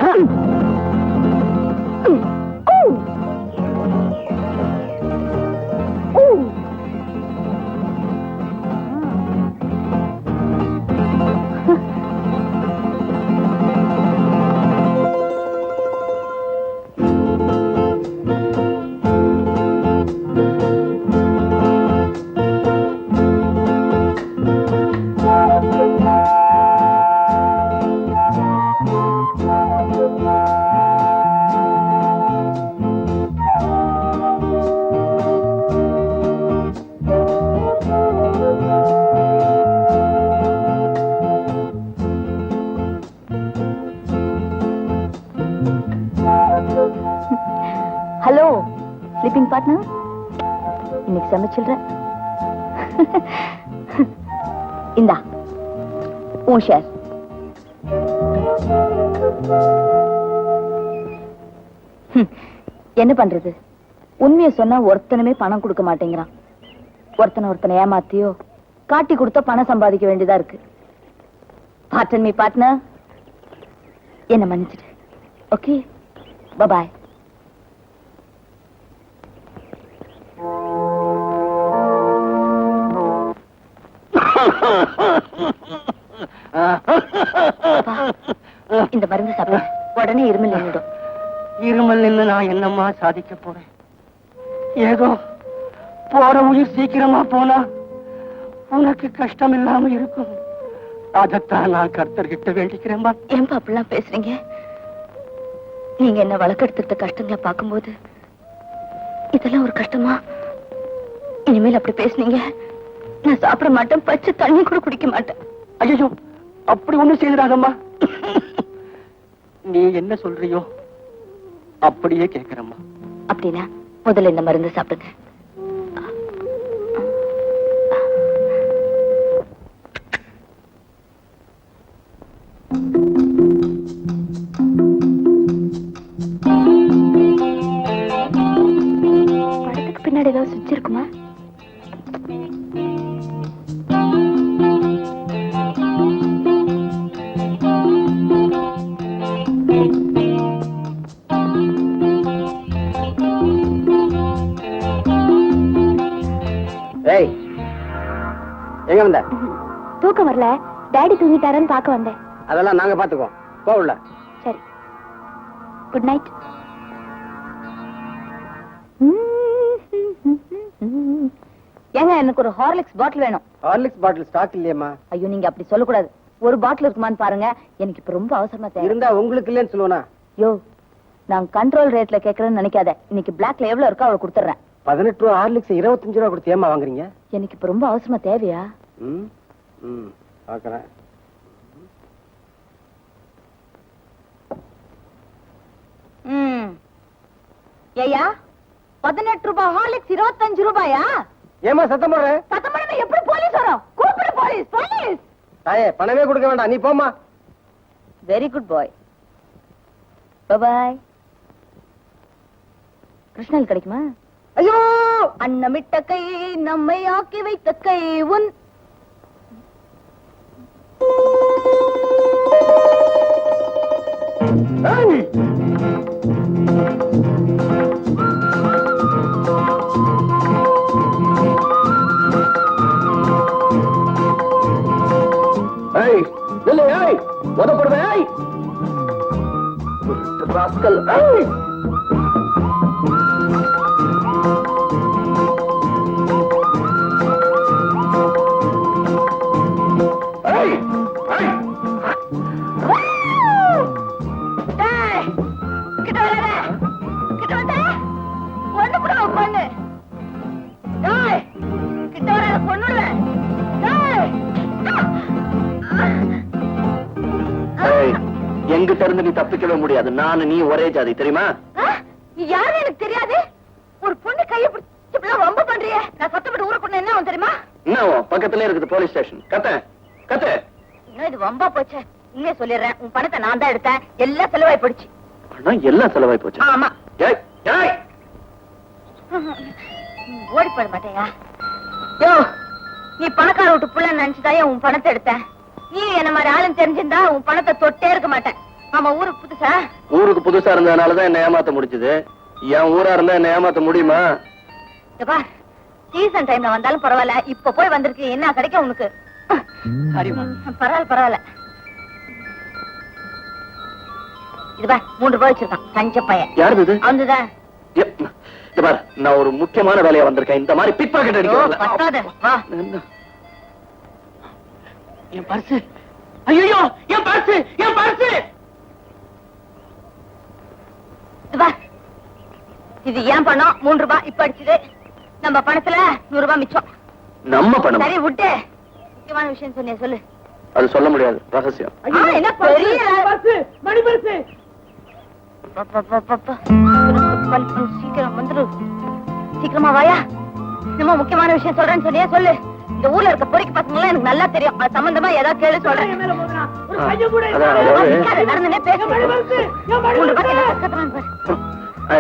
ஹலோ ஸ்லீப்பிங் பார்ட்னர், இன்னைக்கு சமைச்சிடுறேன். இந்தா உன் ஷேர். என்ன பண்றது, உண்மையை சொன்னா ஒருத்தனுமே பணம் கொடுக்க மாட்டேங்கிறான். ஒருத்தனை ஏமாத்தியோ காட்டி கொடுத்தா பணம் சம்பாதிக்க வேண்டியதா இருக்கு. பார்ட்னர் மீ பார்ட்னர், என்ன மன்னிச்சிடு. ஓகே, பாய். இந்த மருந்து சாப்பிட உடனே இருமல் நின்றுடும். இருமல் நின்னு நான் என்னம்மா சாதிக்க போறேன்? ஏதோ போற உயிர் சீக்கிரமா போனா உனக்கு கஷ்டம் இல்லாம இருக்கும். அதத்தான் நான் கர்த்தர்கிட்ட வேண்டிக்கிறேன்பா. ஏன்பா அப்படிலாம் பேசுறீங்க? நீங்க என்ன வழக்கெடுத்துட்ட கஷ்டங்களை பார்க்கும்போது இதெல்லாம் ஒரு கஷ்டமா? இனிமேல் அப்படி பேசுனீங்க நான் சாப்பிட மாட்டேன், பச்சை தண்ணி கூட குடிக்க மாட்டேன். ஐயோ, அப்படி ஒண்ணு செய்யறாதம்மா. நீ என்ன சொல்றியோ அப்படியே கேக்குறம்மா. அப்படின்னா முதல்ல இந்த மருந்து சாப்பிடுங்க. படத்துக்கு பின்னாடி ஏதாவது சுவிட்ச் இருக்குமா? எங்க வந்த? தூக்கம் வரல, டாடி தூங்கிட்டாரன்னு பார்க்க வந்தேன். அதெல்லாம் நாங்க பாத்துக்கோம். போகல. சரி, குட் நைட். ஏங்க, எனக்கு ஒரு ஹார்லிக்ஸ் பாட்டில் வேணும். ஹார்லிக்ஸ் பாட்டில் ஸ்டாக் இல்லையம்மா. ஐயோ, நீங்க அப்படி சொல்லக்கூடாது. ஒரு பாட்டில் இருக்குமான்னு பாருங்க, எனக்கு இப்ப ரொம்ப அவசரமா தேவை. இருந்தா உங்களுக்கு இல்லைன்னு சொல்லுவனா? யோ, நான் கண்ட்ரோல் ரேட்ல கேக்குறேன்னு நினைக்காத. இன்னைக்கு பிளாக்ல எவ்வளவு இருக்கோ அவளை கொடுத்துறேன். 18 ரூபா ஹார்லிக்ஸ் 25 ரூபா கொடுத்து ஏமா வாங்குறீங்க? எனக்கு இப்ப ரொம்ப அவசரமா தேவையா? பாக்குறேன். ஏயா 18 ரூபாய் ஹார்லிக்ஸ் 25 ரூபாயா? ஏமா சத்தம் போடுற? சத்தம் போடாம எப்படி போலீஸ் வரும்? கூப்பிடு போலீஸ், போலீஸ். தாயே பணமே கொடுக்க வேண்டாம், நீ போமா. Very good boy. Bye bye. கிருஷ்ணல் கிடைக்குமா? ஐயோ, அன்னமிட்ட கை நம்மை ஆக்கி வைத்த கை உன். ஏய், ஏய் நில்லு, ஏய் உதப்படுவே, ஏய் ராஸ்கல், ஏய் ஏய் ஏய் டேய், கிட்ட வராத. கிட்ட வந்தா ஒண்ணு கூட பண்ணு. டேய், கிட்ட வராத, கொன்னுடுவேன். டேய். ஏய், எங்கிட்ட இருந்து நீ தப்பிக்கவே முடியாது. நானு நீ ஒரே ஜாதி தெரியுமா? யாரு எனக்கு தெரியாது. ஒரு பொண்ணு கையை பிடிச்சு ரொம்ப பண்றியே. நான் சத்தப்பட்டு ஊரை பொண்ணு என்ன ஆகும் தெரியுமா? என்ன பக்கத்துல இருக்குது போலீஸ் ஸ்டேஷன். கத்த கத்த. இன்னும் இது வம்பா போச்சு. உண்மையை சொல்லிடுறேன், உன் பணத்தை நான் தான் எடுத்தேன். எல்லாம் செலவாய் போயிடுச்சு. ஆனா எல்லாம் செலவாய் போச்சு. ஆமா. ஏய் ஏய் ஓடி போட மாட்டேயா? யோ, நீ பணக்கார விட்டு புள்ள நினைச்சுதாயே உன் பணத்தை எடுத்தேன். நீ என்ன மாதிரி ஆளுன்னு தெரிஞ்சிருந்தா உன் பணத்தை தொட்டே இருக்க மாட்டேன். ஆமா, ஊருக்கு புதுசா? ஊருக்கு புதுசா இருந்ததுனாலதான் என்ன ஏமாத்த முடிஞ்சது. என் ஊரா இருந்தா என்ன ஏமாத்த முடியுமா? எப்பா, சீசன் டைம்ல வந்தாலும் பரவாயில்ல, இப்ப போய் வந்திருக்கு, என்ன கிடைக்கும் உனக்கு? பரவாயில்ல பரவாயில்ல. இதுபா 3 ரூபாய் வச்சிருக்கான் கஞ்ச பையன். யாரு இது? அவன்தான். நான் ஒரு முக்கியமான வேலையா வந்திருக்கேன். இந்த மாதிரி பிக் பாக்கெட் அடிக்க பத்தாத வா. என் பர்ஸ். ஐயோ, என் பர்ஸ், என் பர்ஸ். இதுபா, இது ஏன் பணம்? 3 ரூபாய் இப்ப அடிச்சது. நம்ம பணத்துல 100 ரூபாய் மிச்சம். நம்ம பணம். சரி விட்டு, முக்கியமான விஷயம் சொன்னியா சொல்லு. அது சொல்ல முடியாது, ரகசியம். என்ன பெரிய மணி பர்ஸ். சீக்கிரம் வந்துரு, சீக்கிரமா வாயா. நம்ம முக்கியமான விஷயம் சொல்றேன்னு சொன்னியா சொல்லு. இந்த ஊர்ல இருக்க பொறிக்கு பசங்க எனக்கு நல்லா தெரியும். அது சம்பந்தமா ஏதாவது கேளு சொல்றேன். நடந்தே பேச.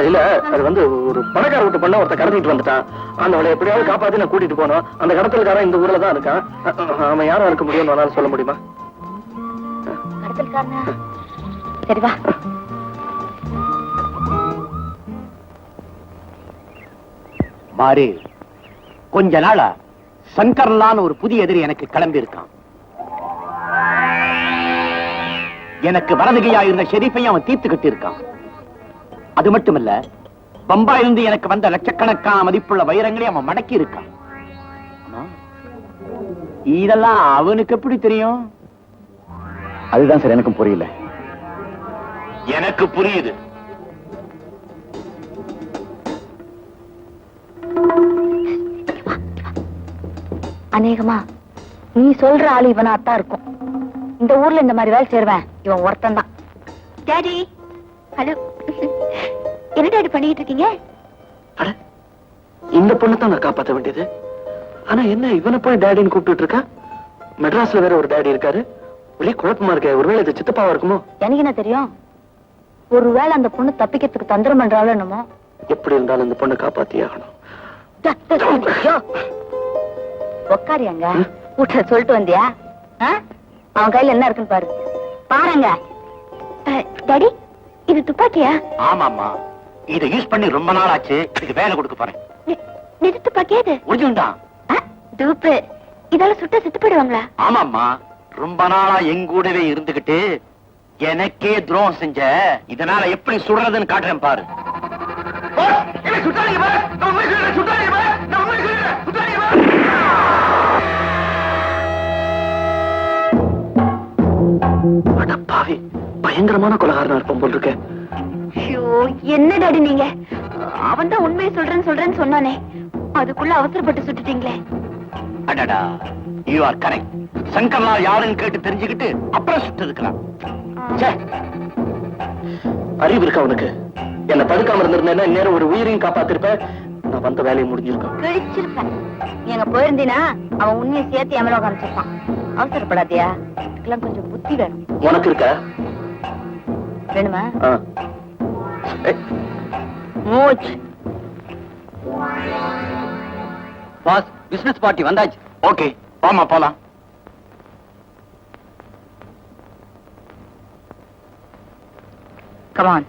இல்ல, அது வந்து ஒரு பணக்கார வீட்டு பண்ண ஒருத்த கடத்திட்டு வந்துட்டான். அவளை எப்படியாவது காப்பாத்தி நான் கூட்டிட்டு போனோம். அந்த கடத்தல்காரன் இந்த ஊர்ல தான் இருக்கான். அவன் யாரும் இருக்க முடியும் சொல்ல முடியுமா? கடத்தல்காரனா? சரி வா. மாறி, கொஞ்ச நாளா சங்கர்லான்னு ஒரு புதிய எதிரி எனக்கு கிளம்பி இருக்கான். எனக்கு வரதுகையா இருந்த ஷெரீஃபையும் அவன் தீர்த்து கட்டி இருக்கான். அது மட்டுமல்ல, பம்பாயிலிருந்து எனக்கு வந்த லட்சக்கணக்கான மதிப்புள்ள வைரங்களை அவன் மடக்கி இருக்கான். இதெல்லாம் அவனுக்கு எப்படி தெரியும்? அதுதான் சார் எனக்கும் புரியல. எனக்கு புரியுது. அநேகமா நீ சொல்ற ஆளு இவனாத்தான் இருக்கும். இந்த ஊர்ல இந்த மாதிரி வேலை செய்வேன் இவன் ஒருத்தன் தான். Daddy, hello. என்ன டாடி பண்ணிட்டு இருக்கீங்க? இந்த பொண்ணு தான் நான் காப்பாற்ற வேண்டியது. ஆனா என்ன இவனை போய் டேடின்னு கூப்பிட்டு இருக்கா? மெட்ராஸ்ல வேற ஒரு டேடி இருக்காரு. ஒரே குழப்பமா இருக்க. ஒருவேளை இது சித்தப்பாவா இருக்குமோ? எனக்கு என்ன தெரியும்? ஒருவேளை அந்த பொண்ணு தப்பிக்கிறதுக்கு தந்திரம் பண்றாலும் என்னமோ. எப்படி இருந்தாலும் இந்த பொண்ணு காப்பாத்தி ஆகணும். உக்காரியாங்க வீட்டுல சொல்லிட்டு வந்தியா? அவன் கையில என்ன இருக்குன்னு பாரு. பாருங்க. டாடி, இது துப்பாக்கியா? ஆமாமா, இதை யூஸ் பண்ணி ரொம்ப நாள் ஆச்சு. இதுக்கு வேலை கொடுக்க போறேன். நிஜ துப்பாக்கியா இது? ஒரிஜினல் தூப்பு. இதால சுட்ட செத்து போயிடுவாங்களா? ஆமாமா, ரொம்ப நாளா எங்கூடவே இருந்துகிட்டு எனக்கே துரோகம் செஞ்ச. இதனால எப்படி சுடுறதுன்னு காட்டுறேன் பாரு. பயங்கரமான கொலகாரனா இருப்போம் போல் இருக்க. என்ன டாடி நீங்க? அவன் தான் உண்மையை சொல்றேன்னு சொன்னானே, அதுக்குள்ள அவசரப்பட்டு சுட்டுட்டீங்களே. அடடா, யூ ஆர் கரெக்ட். சங்கர்லால் யாருன்னு கேட்டு தெரிஞ்சுக்கிட்டு அப்புறம் சுட்டு இருக்கலாம். அறிவு இருக்கா உனக்கு? என்ன தடுக்காம இருந்திருந்தேன்னா நேரம் ஒரு உயிரையும் காப்பாத்திருப்பேன். நான் வந்த வேலையை முடிஞ்சிருக்கேன். கிழிச்சிருப்பேன். நீ அங்க போயிருந்தீனா அவன் உன்னைய சேர்த்து எமலோ காமிச்சிருப்பான். அவசரப்படாதியா, இதுக்கெல்லாம் கொஞ்சம் புத்தி வேணும். உனக்கு இருக்கா? வேணுமா? மூச். பாஸ், பிசினஸ் பார்ட்டி வந்தாச்சு. ஓகே, வாமா போலாம். Come on.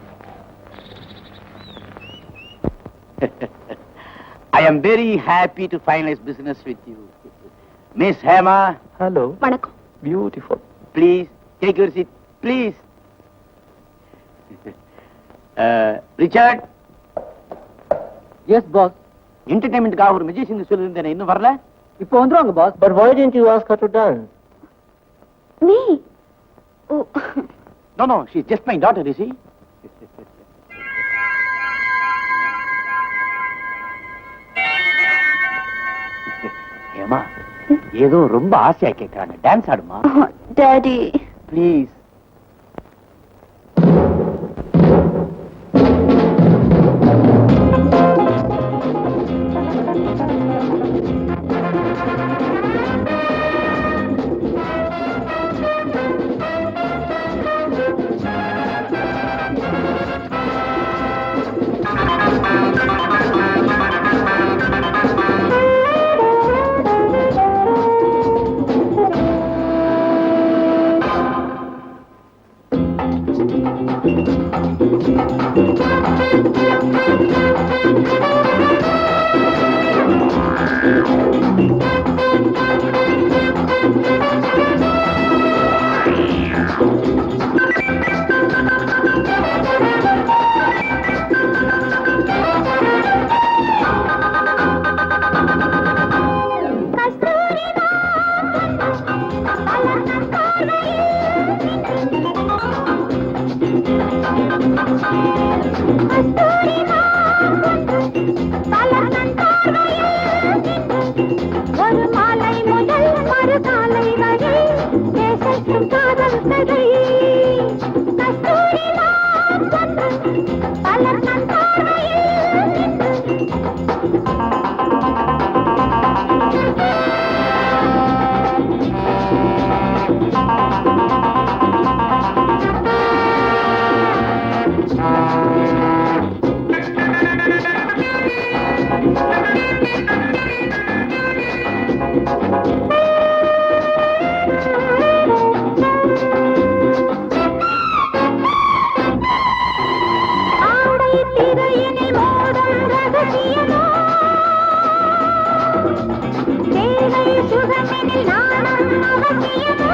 I am very happy to finalize business with you. Miss Hema, hello. வணக்கம். Beautiful. please take your seat, please. Richard. Yes, boss. என்டர்டைன்மெண்ட்காக ஒரு மெஜிஷியன் சொல்லியிருந்தேன், இன்னும் வரல. இப்போ வந்துருவாங்க boss. But why didn't you ask her to dance? Me? Oh. No, she's just my daughter, you see. ஏமா, ஏதோ ரொம்ப ஆசையா கேட்கறாங்க, டான்ஸ் ஆடுமா Daddy. ப்ளீஸ். ஒரு மாலை முதல் மறுகாலை வரை பேசட்டும் காதல் கதை. கஸ்தூரி நான் ஒன்று பலர் நன் பார்வையில் ஆடை திரையினில் மோதும் ரகசியமோ, வேலை சுகமெனில் நாணம் அவசியமோ,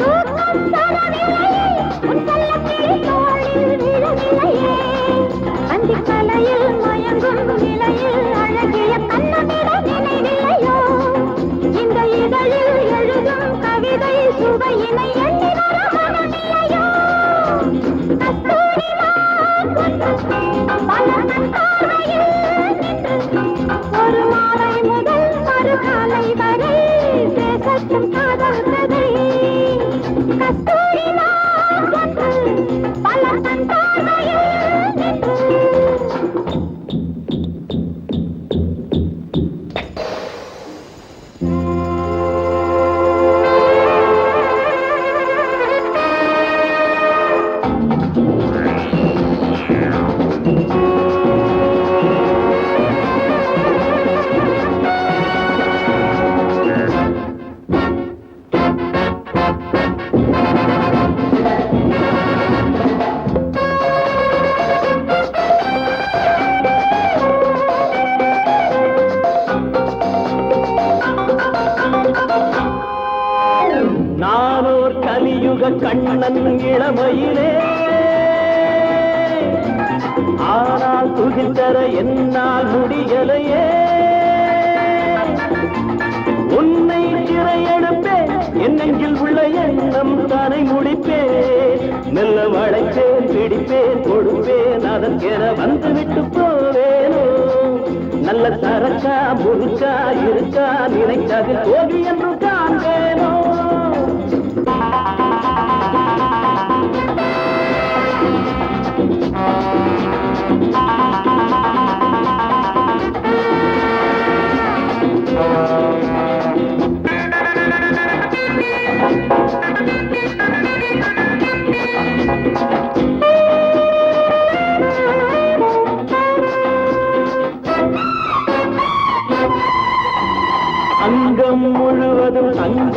தூக்கம் தரவில்லையே உன் செல்லக்கிளி தோளில் விழவில்லையே, அந்திக் கலையில் மயங்கும் நிலையில் அழகிய கண்ணமிட நினைவில்லையோ, இந்த இதழில் எழுதும் கவிதை சுவையினை எண்ணி வர மனமில்லையோ. கஸ்தூரி நான் ஒன்று பலர் நன் பார்வையில் நின்று ஒரு மாலை முதல் மறுகாலை வரை பேசட்டும் காதல் கதை. கஸ்தூரி நான் ஒன்று பலர் நன் பார்வையில் நின்று நானோர் கலியுக கண்ணன் இளமையிலே, ஆனால் துகில் தர என்னால் முடியலையே. உன்னை சிறையெடுப்பேன், என் நெஞ்சில் உள்ள எண்ணம் தானை முடிப்பேன். மெல்ல வளைப்பேன், பிடிப்பேன், கொடுப்பேன், அதற்கென வந்து விட்டு போவேனோ. நல்ல சரக்கா முறுக்கா இருக்கா நினைத்தது தோல்வி என்று காண்பேனோ.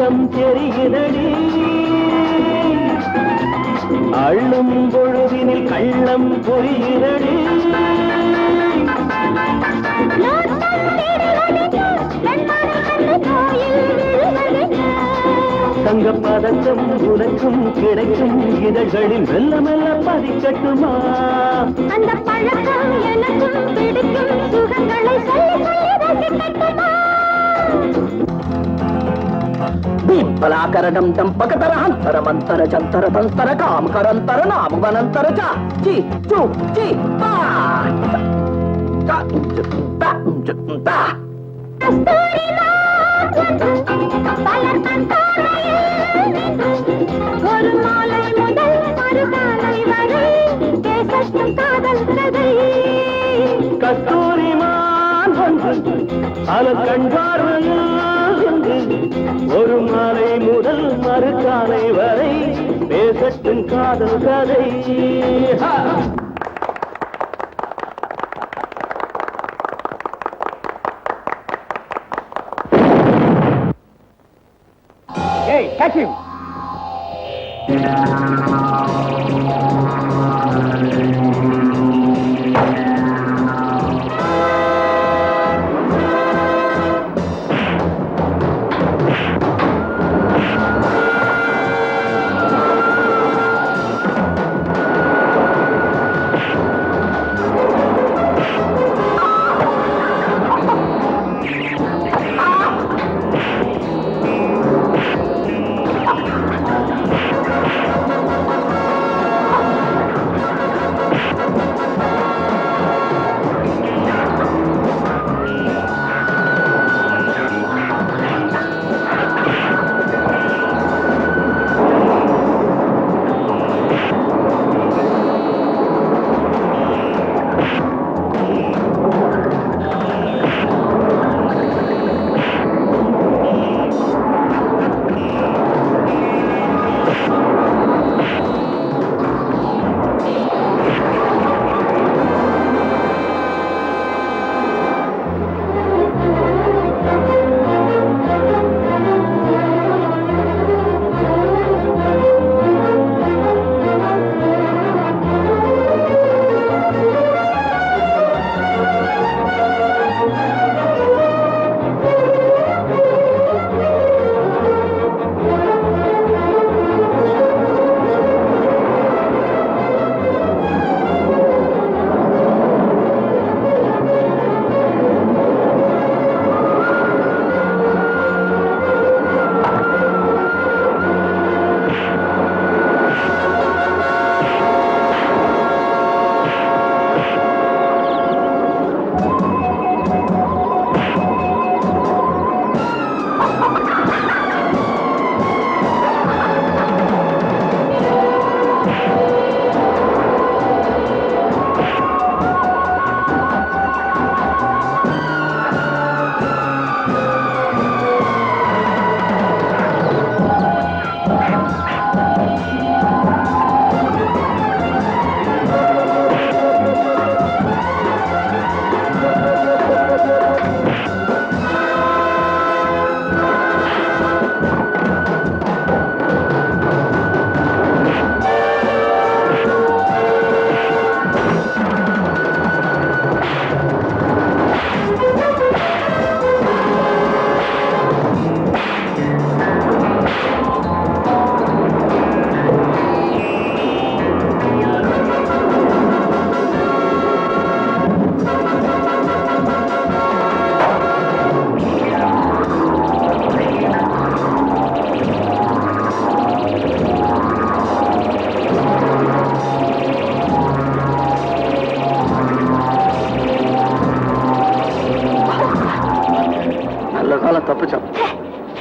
உள்ளம் தெரிகிறடி அள்ளும் பொழுதினில் கள்ளம் புரிகிறடி தங்க பதக்கம் உனக்கும் கிடைக்கும் இதழ்களில் மெல்ல மெல்ல பதிக்கட்டுமா அந்த பழக்கம் எனக்கும் பிடிக்கும் சுகங்களை சொல்லி ரசிக்கட்டுமா பலாகரணம் தம்பகதர அந்தர மந்தர ஜந்தர தந்தர காம் கரந்தர நாம வனந்தர சா சி சு சி பா பா ஒரு மாலை முதல் மறுகாலை வரை பேசட்டும் காதல் கதை கஸ்தூரிமான் ஒன்று பல கண்பார்வையில் ஒன்று ஒரு மாலை முதல் மறுகாலை வரை பேசட்டும் காதல் கதை Hey, catch him!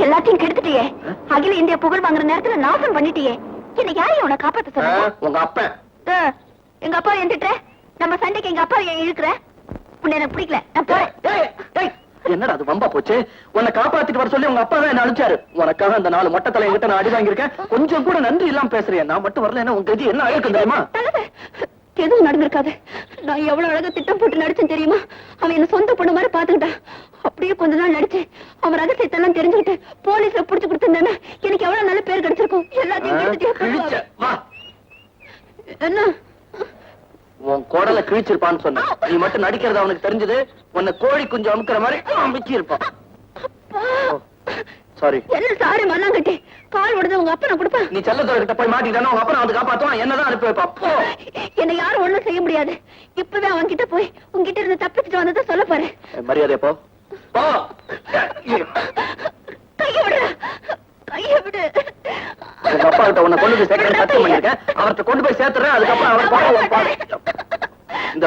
எல்லாத்தையும் கெடுத்துட்டியே. அகில இந்திய புகழ் வாங்குற நேரத்துல நாசம் பண்ணிட்டியே. என்ன யாரையும் உன்னை காப்பாத்த சொன்ன? உங்க அப்பா. எங்க அப்பா எந்திட்ட நம்ம சண்டைக்கு எங்க அப்பா ஏன் இழுக்கிற? உன்னை எனக்கு பிடிக்கல, நான் போறேன். என்னடா அது வம்பா போச்சு? உன்னை காப்பாத்திட்டு வர சொல்லி உங்க அப்பா தான் என்ன அனுப்பிச்சாரு. உனக்காக அந்த 4 மொட்டை தலை கிட்ட நான் அடி வாங்கியிருக்கேன். கொஞ்சம் கூட நன்றி இல்லாம பேசுறேன். நான் மட்டும் வரல, உங்க கதி என்ன ஆயிருக்கும் தெரியுமா? எதுவும் நடந்திருக்காது. நான் எவ்வளவு அழகா திட்டம் போட்டு நடிச்சேன் தெரியுமா? அவன் என்ன சொந்த பொண்ணு மாதிரி பாத்துக்கிட்டான். அப்படியே கொஞ்ச நாள் நடிச்சு அவன் ரகசியத்தெல்லாம் தெரிஞ்சுக்கிட்டு போலீஸ்ல புடிச்சு கொடுத்திருந்தேன்னா எனக்கு எவ்வளவு நல்ல பேர் கிடைச்சிருக்கும். எல்லாத்தையும் கெடுத்துட்டியே. வா, என்ன உன் குடலை கிழிச்சிருப்பான்னு சொன்ன, நீ மட்டும் நடிக்கிறது அவனுக்கு தெரிஞ்சது, உன்னை கோழி குஞ்சு அமுக்கிற மாதிரி அமுக்கி இருப்பான். சாரி. என்ன சாரி மண்ணா கட்டி கால் உடனே உங்க அப்பா நான் கொடுப்பேன். நீ செல்லத்தோட போய் மாட்டிக்கிட்டானா உங்க அப்பா வந்து காப்பாத்துவான், என்னதான் அனுப்பி வைப்பா. போ. என்னை யாரும் ஒண்ணும் செய்ய முடியாது. இப்பவே அவன் கிட்ட போய் உங்ககிட்ட இருந்து தப்பிச்சுட்டு வந்ததை சொல்ல பாரு. மரியாதை போ. போ. கைய விடு, கைய விடு. உங்க அப்பா கிட்ட உன்னை கொண்டு போய் சேர்க்க சத்தியம் பண்ணிருக்கேன். அவர்கிட்ட கொண்டு போய் சேர்த்துறேன். அதுக்கப்புறம் அவர் இந்த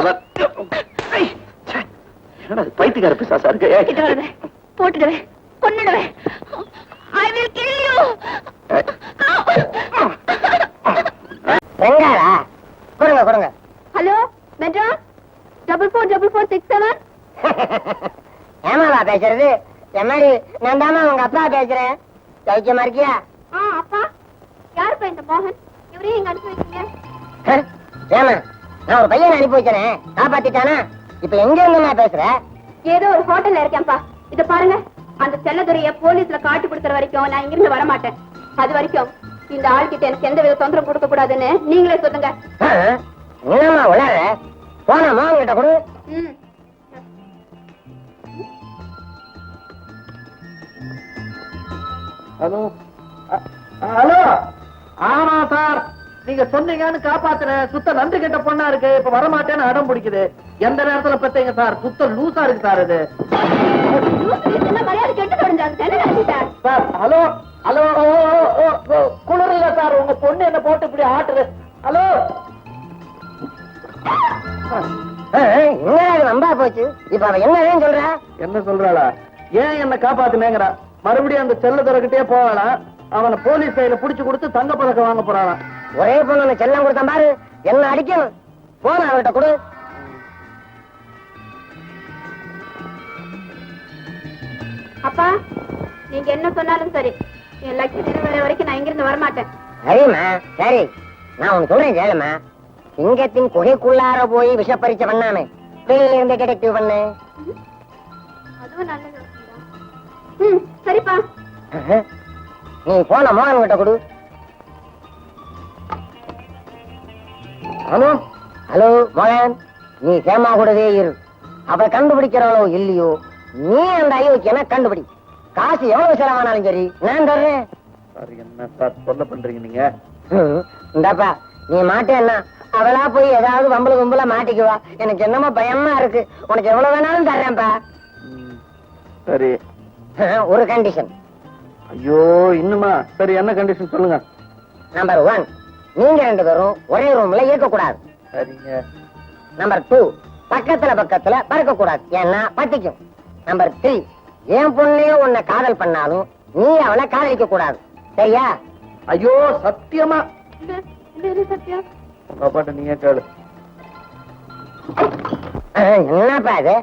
பைத்தியக்கார பிசாசா இருக்கு. போட்டுடுவேன், கொன்னுடுவேன். I will kill you. வெங்காரா கொடுங்க கொடுங்க. ஹலோ மெட்ராஸ் 444467. ஏமாவா பேசுறது? எம்மாடி நான் தாமா உங்க அப்பா பேசுறேன். சௌக்கியமா இருக்கியா? அப்பா யாருப்பா இந்த மோகன்? இவரே எங்க அனுப்பி வச்சீங்க? ஏமா நான் ஒரு பையனை அனுப்பி வச்சேனே, காப்பாத்திட்டானா? இப்ப எங்க இருந்து நான் பேசுறேன்? ஏதோ ஒரு ஹோட்டல்ல இருக்கேன்ப்பா. இத பாருங்க, அந்த செல்லதுரைய போலீஸ்ல காட்டி கொடுக்கற வரைக்கும் நான் இங்கிருந்து வர மாட்டேன். அது வரைக்கும் இந்த ஆள்கிட்ட எனக்கு எந்த வித தொந்தரவு கொடுக்க கூடாதுன்னு நீங்களே சொல்லுங்க. என்னம்மா உளற? போனமா உங்ககிட்ட கொடு. Hello hello. ஆமா சார், நீங்க சொன்னீங்கன்னு காப்பாத்துறேன். சுத்த நன்றி கெட்ட பொண்ணா இருக்கு. இப்ப வரமாட்டேன்னு அடம் பிடிக்குது. எந்த நேரத்துல பத்தீங்க சார்? சுத்த லூசா இருக்கு சார் இது. மரியாதை கெட்டு தொடர்ந்தாங்க சார் ஹலோ ஹலோ. குளிர் இல்ல சார், உங்க பொண்ணு என்ன போட்டு இப்படி ஆட்டுது. ஹலோ. என்ன நம்பா போச்சு. இப்ப அவ என்ன சொல்ற? என்ன சொல்றாளா? ஏன் என்ன காப்பாத்துனேங்கிறா. மறுபடியும் அந்த செல்லதுரைக்கிட்டே போவாளாம். அவனை போலீஸ் கையில புடிச்சு கொடுத்து தங்க பதக்கம் வாங்க போறாளாம். ஒரே பொண்ணு செல்லம் கொடுத்தான் பாரு, என்ன அடிக்கணும். போன அவர்கிட்ட கொடு. அப்பா நீங்க என்ன சொன்னாலும் சரி, என் லட்சிய நிறைவேற வரைக்கும் நான் இங்கிருந்து வரமாட்டேன். சரிம்மா சரி, நான் உனக்கு சொல்றேன் கேளுமா. சிங்கத்தின் குகைக்குள்ளார போய் விஷ பரீட்சை பண்ணாமே, வெளியில இருந்து டிடெக்டிவ் பண்ணு. அதுவும் நல்லது. சரிப்பா. நீ போன மோகன் கிட்ட கொடு. ஹலோ ஹலோ மோகன், நீ சேமா கூடவே இரு. அவ கண்டுபிடிக்கிறாளோ இல்லையோ, நீ அந்த அயோக்கியனை கண்டுபிடி. காசு எவ்வளவு செலவானாலும் சரி நான் தர்றேன். என்ன சார் சொல்ல பண்றீங்க நீங்க? இந்தாப்பா நீ மாட்டேன்னா அவளா போய் ஏதாவது வம்புல மாட்டிக்குவா. எனக்கு என்னமோ பயமா இருக்கு. உனக்கு எவ்வளவு வேணாலும் தர்றேன்ப்பா. சரி. ஒரு கண்டிஷன். ஐயோ இன்னுமா? சரி என்ன கண்டிஷன் சொல்லுங்க. நம்பர் 1, நீங்க 2 பேரும் ஒரே ரூம்ல இருக்க கூடாது. சரிங்க. நம்பர் 2, பக்கத்துல பறக்க கூடாது, ஏன்னா பத்திக்கும். நம்பர் 3, என் பொண்ணையே உன்னை காதல் பண்ணாலும் நீ அவளை காதலிக்க கூடாது. சரியா? ஐயோ சத்தியமா? சத்தியம். உங்க அப்பாட்ட நீங்க கேளு. என்னப்பா அது?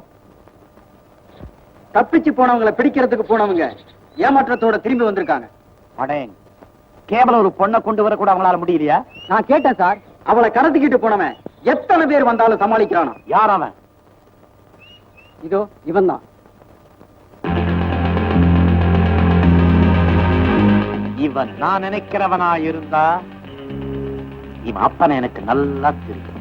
தப்பிச்சு போனவங்களை பிடிக்கிறதுக்கு போனவங்க ஏமாற்றத்தோட திரும்பி வந்திருக்காங்க. அடேங்க, கேவலம் ஒரு பொண்ணை கொண்டு வர கூட அவங்களால முடியலையா? நான் கேட்டேன் சார். அவளை கடத்திக்கிட்டு போனவன் எத்தனை பேர் வந்தாலும் சமாளிக்கிறானா? யார் அவன்? இதோ இவன் தான். இவன் நான் நினைக்கிறவனா இருந்தா இவன் அப்பனை எனக்கு நல்லா தெரியும்.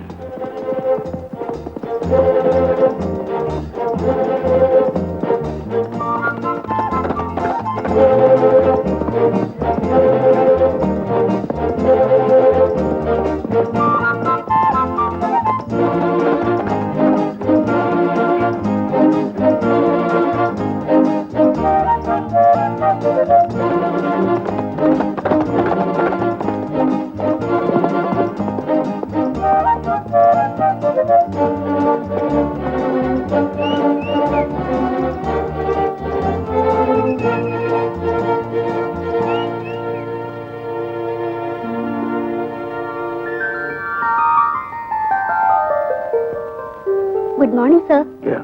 Good morning, sir. Yeah.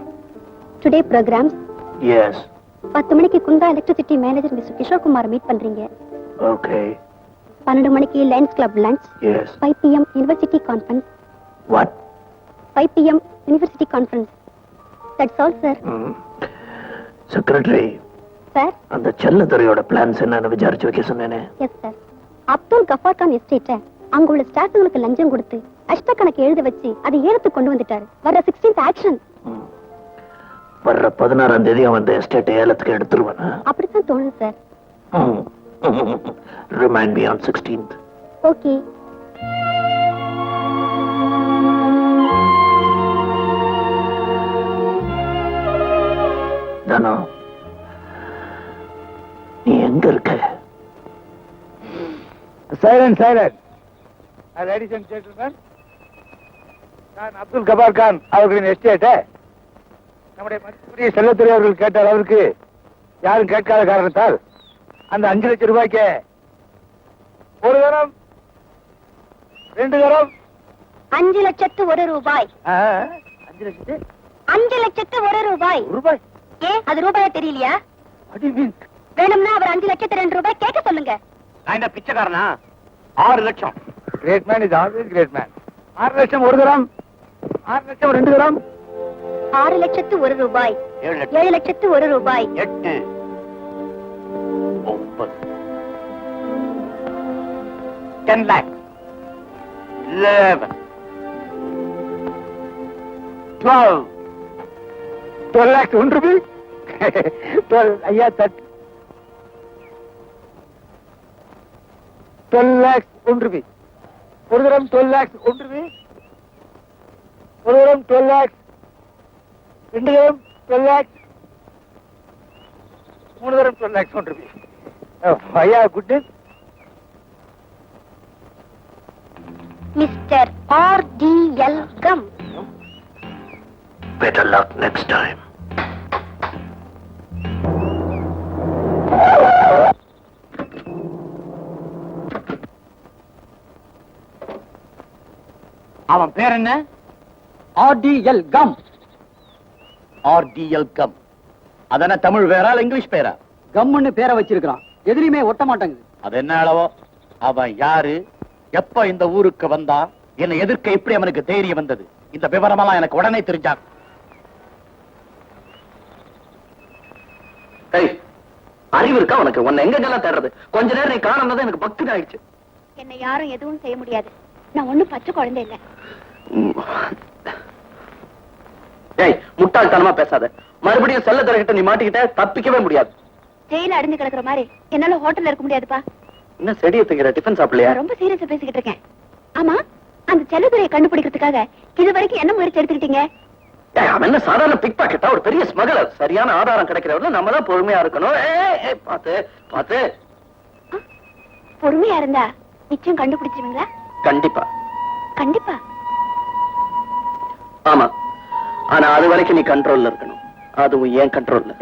Today programs Yes. 10 மணிக்கு Kundha electricity manager Mister Kishore Kumar meet பண்றீங்க. Okay. 12 மணிக்கு Lions Club lunch. Yes. 5 PM university conference. What? 5 PM university conference. That's all, sir. Secretary, sir. அந்த செல்லத்துறையோட பிளான்ஸ் என்னன்னு விசாரிச்சு வைக்க சொன்னேனே. Yes sir. அப்துல் கஃபார் கான் எஸ்டேட்டை அங்க உள்ள ஸ்டாஃப்களுக்கு லஞ்சம் கொடுத்து அஷ்ட கணக்கு எழுத வச்சு அதை ஏலத்துக்கு கொண்டு வந்துட்டாரு. வர 16th ஆக்ஷன். வர்ற 16ஆம் தேதி அவன் அந்த எஸ்டேட்டை ஏலத்துக்கு எடுத்துருவானா? அப்படித்தான் தோணுது sir. Remind me on 16th. Okay. தானோ, நீ எங்க இருக்க? சைலண்ட். லேடிஸ் அண்ட் ஜென்டில்மேன், நான் அப்துல் கபார் கான் அவர்களின் எஸ்டேட்டை நம்முடைய மதிப்புரிய செல்லத்துறை அவர்கள் கேட்ட அளவிற்கு யாரும் கேட்காத காரணத்தால் அந்த 5 லட்சம் ரூபாய்க்கு ஒரு தரம் 2 தரம் 5 லட்சத்து 1 ரூபாய். 5 லட்சத்து 5 லட்சத்து 1 ரூபாய். ரூபாய்? அது ரூபாயா தெரியலையா? வேணும்னா அவர் 5 லட்சத்து 2 ரூபாய் கேட்க சொல்லுங்க. நான் என்ன பிச்சைக்காரனா? 6 லட்சம். Great man is always great man. 6 லட்சம் ஒரு தரம், 6 லட்சம் 2 தரம், 6 லட்சத்து 1 ரூபாய், 7 லட்சத்து 1 ரூபாய், 8, 9, 10 lakh, 11, 12 lakhs 1 rupee. 12 ஐயா 12 lakhs 1 rupee. ஒரு தரம் 12 lakhs 1 rupee. ஒரு தரம் 12 lakhs, 2 தரம் 12 lakhs, 3 தரம் 12 lakhs 1 rupee. ஐயா goodness. Mister RDL come. Better luck next time. அவன் பேர் என்ன? RDL come. RDL come. அதென்ன தமிழ் பேரா இல்ல இங்கிலீஷ் பேரா? கம்முன்னு பேரை வச்சிருக்கான். எதிரியுமே ஒட்ட மாட்டாங்குது. அது என்ன அளவோ? அவன் யாரு, எப்ப இந்த ஊருக்கு வந்தா, என்னை எதிர்க்க எப்படி அவனுக்கு தைரியம் வந்தது, இந்த விவரமெல்லாம் எனக்கு உடனே தெரிஞ்சா. அறிவு இருக்கா உனக்கு? உன்னை எங்கெல்லாம் தேடுறது? கொஞ்ச நேரம் நீ காணாமதான் எனக்கு பக்தி ஆயிடுச்சு. என்னை யாரும் எதுவும் செய்ய முடியாது. நான் ஒண்ணும் பச்சை குழந்தை இல்ல. ஏய், முட்டாள்தனமா பேசாத. மறுபடியும் செல்லத்துறைகிட்ட நீ மாட்டிக்கிட்ட தப்பிக்கவே முடியாது. ஜெயில அடைஞ்சு கிடக்குற மாதிரி என்னால ஹோட்டல்ல இருக்க முடியாதுப்பா. என்ன செடியை தூக்கிற? டிஃபன் சாப்பிடலையா? நான் ரொம்ப சீரியஸா பேசிக்கிட்டு இருக்கேன். ஆமா, அந்த செல்லத்துறையை கண்டுபிடிக்கிறதுக்காக இது வரைக்கும் என்ன முயற்சி எடுத்துக்கிட்டீங்க? அவன் என்ன சாதாரண பிக் பாக்கெட்டா? ஒரு பெரிய ஸ்மகலர். சரியான ஆதாரம் கிடைக்கிறவர்கள் நம்ம தான் பொறுமையா இருக்கணும். பாத்து பாத்து. பொறுமையா இருந்தா நிச்சயம் கண்டுபிடிச்சிருவீங்களா? கண்டிப்பா கண்டிப்பா. ஆமா, ஆனா அது வரைக்கும் நீ கண்ட்ரோல்ல இருக்கணும். அதுவும் ஏன் கண்ட்ரோல்ல.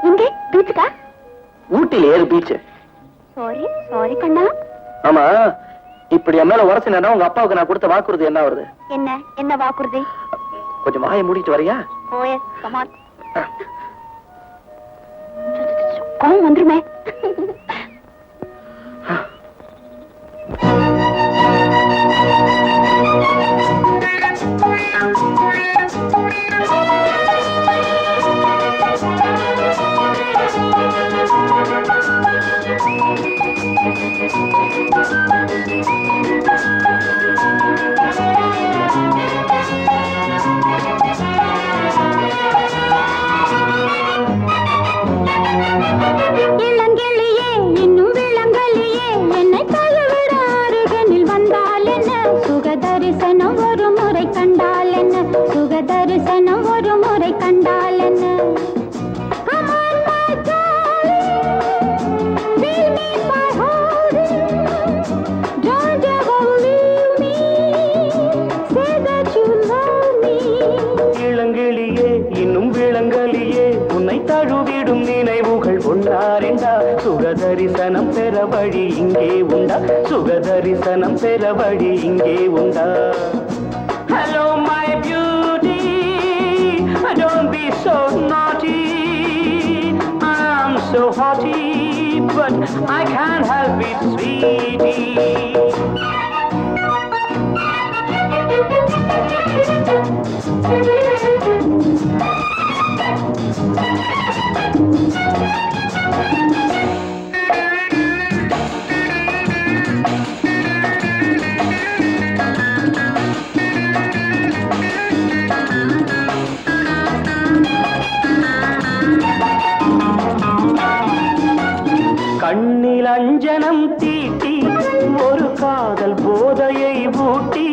இங்கே பீச்சுக்கா? ஊட்டில ஏறு பீச். சாரி சாரி கண்ணா. ஆமா, இப்படி என் மேல உரசினா உங்க அப்பாவுக்கு நான் கொடுத்த வாக்குறுதி என்ன வருது? என்ன என்ன வாக்குறுதி? கொஞ்சம் வாயை மூடிட்டு வரியா? OS come on. கோவம் வந்துருமே. இளங்கிளியே இன்னும் விளங்கலியே என்னை தழுவிட அருகனில் வந்தால் என்ன? சுக தரிசனம் ஒரு முறை கண்டால் என்ன? சுக தரிசனம் ஒரு முறை கண்டால் என்ன? Come on, my darling, feel me by holding. Don't ever leave me. Say that you love me. இளங்கிளியே இன்னும் விளங்கலியே உன்னை தழுவிடும் நினைவுகள் ஒன்றாரெண்டா. சுகதரிசனம் பெற வழி இங்கே உண்டா? சுகதரிசனம் பெற வழி இங்கே உண்டா? Hello my beauty, don't be so naughty. I'm so haughty, but I can't help it, sweetie. திட்டம் தீட்டி ஒரு காதல் போதையை ஊட்டி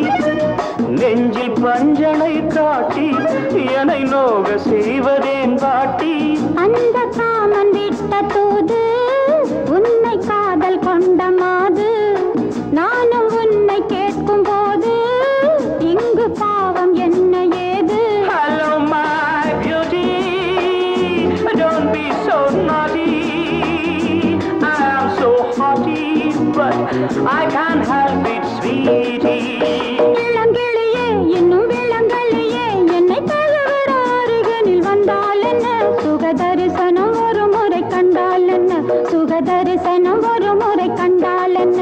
நெஞ்சில் பஞ்சனை காட்டி என்னை நோக செய்வதேன் பாட்டி அந்த காமன் விட்ட தூது உன்னை காதல் கொண்ட மாது நானும் உன்னை கேட்கும் போது இங்கு பாவம் என்ன ஏது Hello my beauty, don't be so naughty. I am so haughty, but I can't help it, sweetie. இளங்கிளியே இன்னும் விளங்கலியே என்னை தழுவிட அருகனில் வந்தால் என்ன சுக தரிசனம் ஒரு முறை கண்டால் என்ன சுக தரிசனம் ஒரு முறை கண்டால் என்ன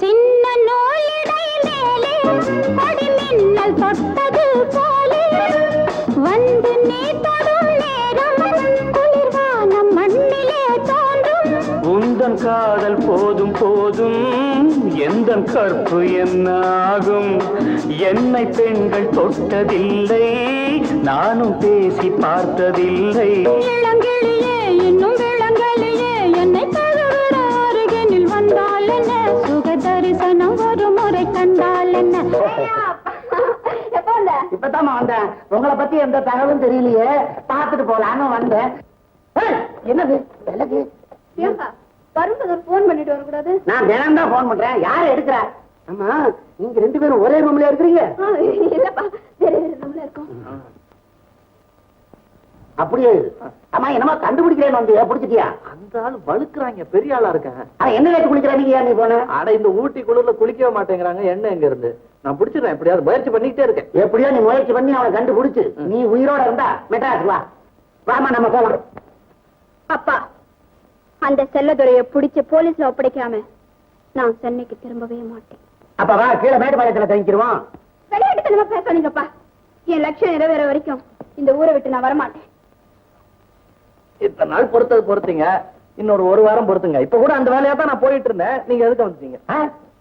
சின்ன நூலிடை மேலே கொடி மின்னல் தொட்டது போலே வந்து நீ தொடும் நேரம் குளிர்வானம் மண்ணிலே தோன்றும் உந்தன் காதல் போதும் போதும் எந்தன் கற்பு என்ன ஆகும் என்னை பெண்கள் தொட்டதில்லை நானும் பேசி பார்த்ததில்லை இளங்கிளியே இன்னும் விளங்கலியே என்னை தழுவிட அருகினில் வந்தால் என்ன சுக தரிசனம் ஒரு முறை கண்டால் என்ன இப்பதான் வந்தேன். உங்களை பத்தி எந்த தகவலும் தெரியலையே, பார்த்துட்டு போலான்னு வந்தேன். ஏய், என்னது விலகு? வரும்போது போன் பண்ணிட்டு வரக்கூடாது. நான் தினம் தான் போன் பண்றேன். யார எடுக்கிற? ஆமா, நீங்க 2 பேரும் ஒரே ரூம்ல இருக்கிறீங்க? இல்லப்பா, வேற வேற ரூம்ல இருக்கோம். அப்படியே ஆமா, என்னமா கண்டுபிடிக்கிறேன்னு வந்து பிடிச்சிட்டியா? அந்த ஆள் வழுக்குறாங்க, பெரிய ஆளா இருக்கேன். அவன் என்ன கேட்டு குளிக்கிற? நீங்க ஏன் நீ போன? ஆனா இந்த ஊட்டி குளிர்ல குளிக்கவே மாட்டேங்கிறாங்க. என்ன எங்க இருந்து நான் பிடிச்சிடுறேன். எப்படியாவது முயற்சி பண்ணிக்கிட்டே இருக்கேன். எப்படியோ நீ முயற்சி பண்ணி அவனை கண்டுபிடிச்சு நீ உயிரோட இருந்தா மெட்ராஸ் வா. வாமா, நம்ம போலாம். அப்பா, அந்த செல்லதுரையை பிடிச்சு போலீஸ்ல ஒப்படைக்காம நான் சென்னைக்கு திரும்பவே மாட்டேன். அப்ப வா, கீழே மேட்டுப்பாளையத்துல தங்கிடுவோம். விளையாட்டுத்தனமா பேசாதீங்கப்பா. என் லட்சியம் நிறைவேற வரைக்கும் இந்த ஊரை விட்டு நான் வரமாட்டேன். இத்தனை நாள் பொறுத்தீங்க, இன்னொரு 1 வாரம் பொறுத்துங்க. இப்ப கூட அந்த வேலையா தான் நான் போயிட்டு இருந்தேன். நீங்க எதுக்கு வந்துட்டீங்க?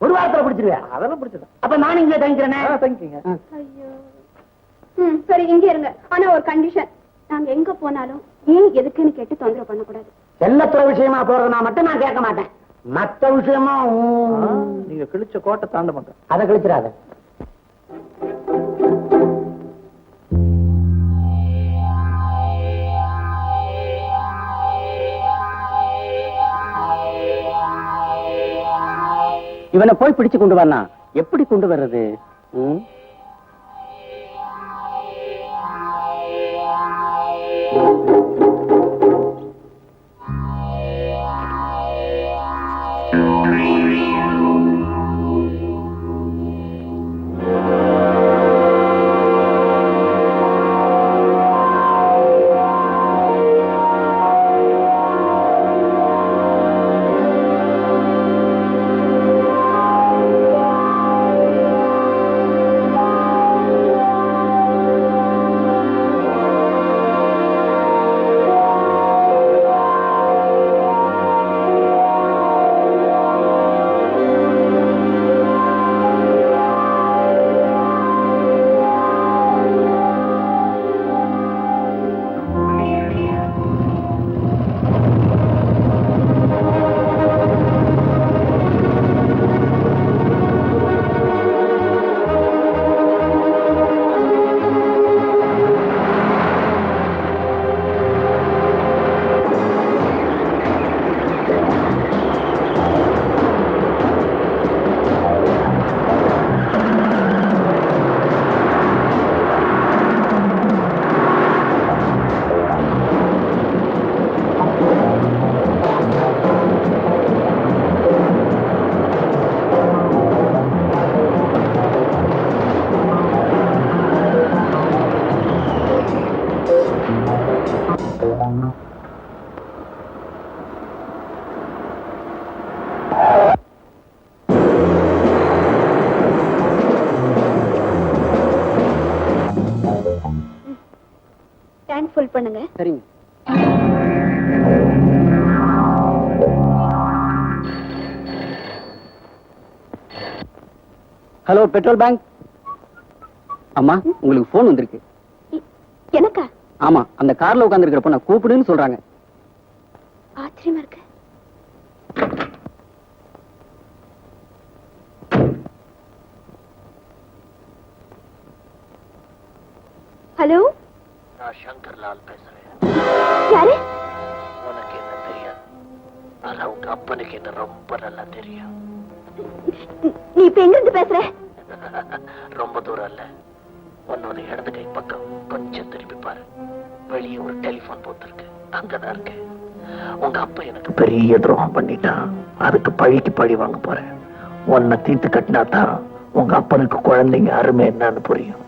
1 வாரத்துல பிடிச்சிருவேன். அதெல்லாம் பிடிச்சதான். அப்ப நான் இங்கே தங்கிக்கிறேனே. தங்கிக்கீங்க. ஐயோ. சரி, இங்க இருங்க. ஆனா ஒரு கண்டிஷன், நாங்க எங்க போனாலும் ஏன் எதுக்குன்னு கேட்டு தொந்தரவு பண்ணக்கூடாது. செல்லத்துறை விஷயமா போறதுனா மட்டும் நான் கேட்க மாட்டேன். மத்த விஷயமா நீங்க கிழிச்ச கோட்டை தாண்ட மாட்டேன். அதை கிழிச்சிடாத. இவனை போய் பிடிச்சு கொண்டு வரனா? எப்படி கொண்டு வர்றது? ஹெல்ப் பண்ணுங்க. சரிங்க. Hello, petrol bank. அம்மா, உங்களுக்கு போன் வந்திருக்கு. எனக்கா? ஆமா, அந்த கார்ல உட்கார்ந்திருக்கிற பொண்ண கூப்பிடுன்னு சொல்றாங்க. ஆச்சரியமா இருக்கு. ஹலோ, நான் சங்கர்லால் பேசுறேன். யாரு? உனக்கு என்ன தெரியாது, ஆனா உங்க அப்பனுக்கு என்ன ரொம்ப நல்லா தெரியும். நீ இப்ப எங்க இருந்து பேசுற? ரொம்ப தூரம் இல்ல, உன்னோட இடது கை பக்கம் கொஞ்சம் திரும்பி பாரு. வெளியே ஒரு டெலிபோன் பூத் இருக்கு, அங்கதான் இருக்கு. உங்க அப்பா எனக்கு பெரிய துரோகம் பண்ணிட்டான், அதுக்கு பழிக்கு பழி வாங்க போறேன். உன்னை தீர்த்து கட்டினா தான் உங்க அப்பனுக்கு குழந்தைங்க அருமை என்னன்னு புரியும்.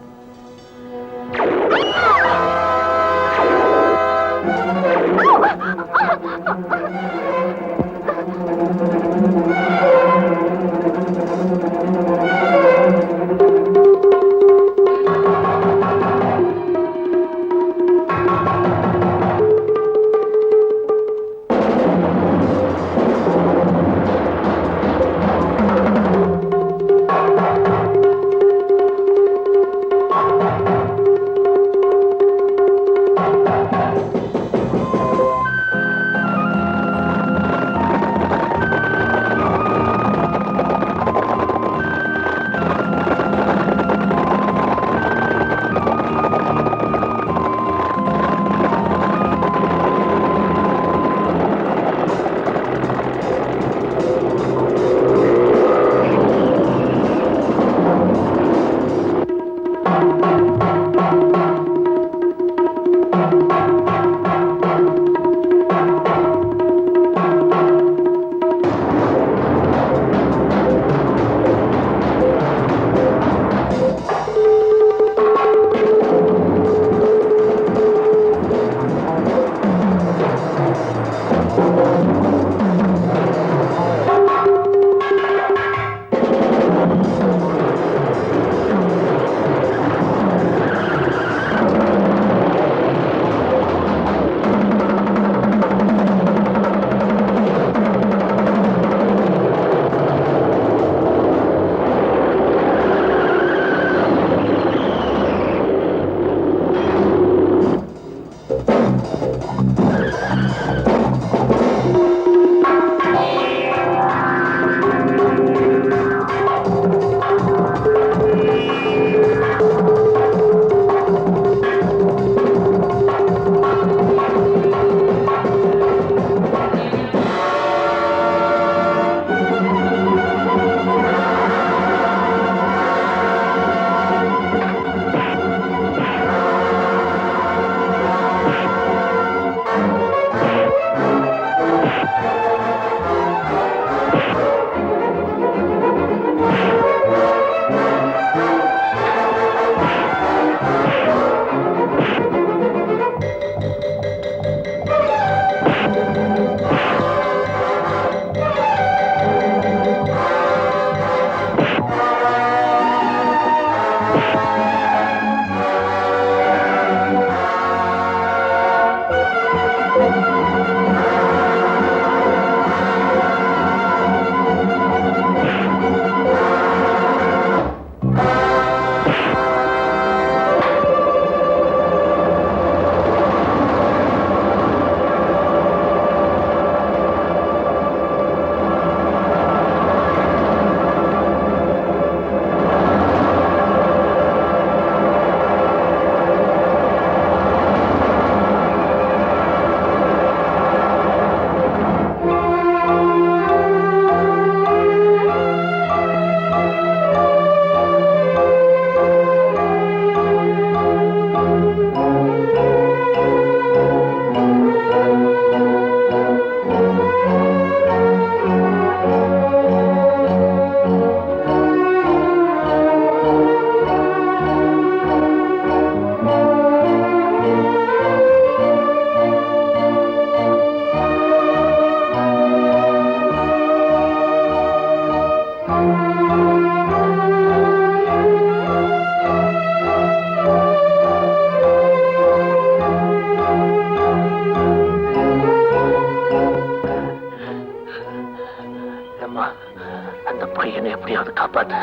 என்னை எப்படியாவது காப்பாத்து.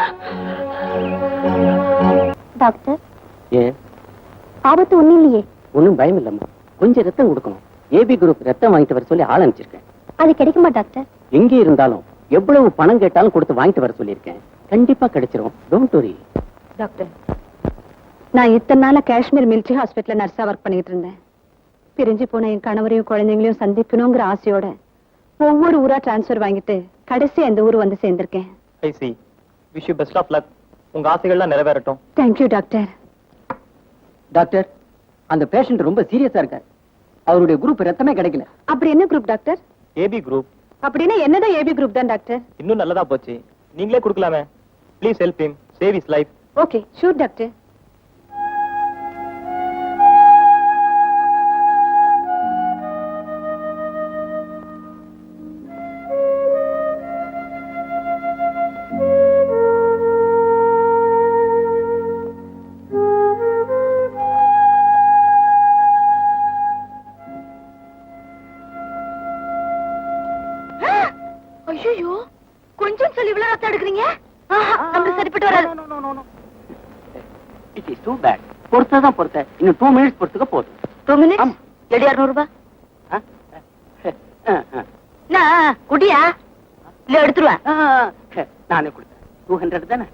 டாக்டர், ஏன் ஆபத்து ஒண்ணும் இல்லையே. ஒன்னும் பயம் இல்லம்மா. கொஞ்சம் ரத்தம் கொடுக்கணும். ஏபி குரூப் ரத்தம் வாங்கிட்டு வர சொல்லி ஆள் அனுப்பிச்சிருக்கேன். அது கிடைக்குமா டாக்டர்? எங்கே இருந்தாலும் எவ்வளவு பணம் கேட்டாலும் கொடுத்து வாங்கிட்டு வர சொல்லியிருக்கேன். கண்டிப்பா கிடைச்சிரும். Don't worry. டாக்டர், நான் இத்தனை நாளா காஷ்மீர் மிலிட்டரி ஹாஸ்பிட்டல்ல நர்ஸா ஒர்க் பண்ணிட்டு இருந்தேன். பிரிஞ்சு போன என் கணவரையும் குழந்தைங்களையும் சந்திக்கணுங்கிற ஆசையோட ஒவ்வொரு ஊரா டிரான்ஸ்ஃபர் வாங்கிட்டு கடைசி அந்த ஊர் வந்து சேர்ந்திருக்கேன். I see. Wish you best of luck. உங்க ஆசைகள்லாம் நிறைவேறட்டும். Thank you doctor. டாக்டர், அந்த பேஷண்ட் ரொம்ப சீரியஸா இருக்கார். அவருடைய குரூப் ரத்தமே கிடைக்கல. அப்படி என்ன குரூப் டாக்டர்? AB group. அப்படின்னா என்னதான் ஏபி குரூப் தான் டாக்டர். இன்னும் நல்லதா போச்சு. நீங்களே கொடுக்கலாமே. Please help him. Save his life. Okay, sure doctor. ஐயோ, கொஞ்சம் சொல்லி இவ்வளவு ரத்தம் எடுக்கிறீங்க? நமக்கு சரிப்பட்டு வராது. It is too bad. பொறுத்ததான் பொறுத்த. இன்னும் 2 மினிட்ஸ் பொறுத்துக்க போதும். 2 மினிட்ஸ். எடி 200 ரூபாய். நான் குடியா இல்ல எடுத்துருவேன். நானே கொடுத்தேன். 200 தானே?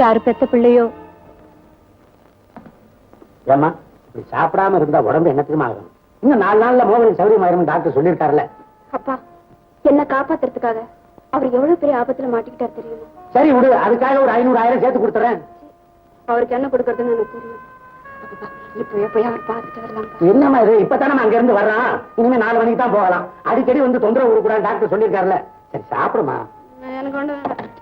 யாரு பெத்த பிள்ளையோ. ஏமா இப்படி சாப்பிடாம இருந்தா உடம்பு என்னத்துக்குமா ஆகும்? இன்னும் 4 நாள்ல மோகன் சௌரியமாயிரும் டாக்டர் சொல்லிருக்காருல்ல. அப்பா, என்ன காப்பாத்துறதுக்காக அவர் எவ்வளவு பெரிய ஆபத்துல மாட்டிக்கிட்டார் தெரியுமா? சரி விடு, அதுக்காக ஒரு 500 1000 சேர்த்து கொடுத்துறேன். அவருக்கு என்ன கொடுக்கறதுன்னு எனக்கு தெரியும். அப்பா, இப்பவே போய் அவர் பார்த்துட்டு வரலாம். என்னமா இது? இப்பதானே அங்க இருந்து வர்றான். இனிமே 4 மணிக்கு தான் போகலாம். அடிக்கடி வந்து தொந்தரவு கொடுக்கூடாது டாக்டர் சொல்லிருக்காருல்ல. சரி சாப்பிடுமா. எனக்கு கொண்டு வேண்டாம்.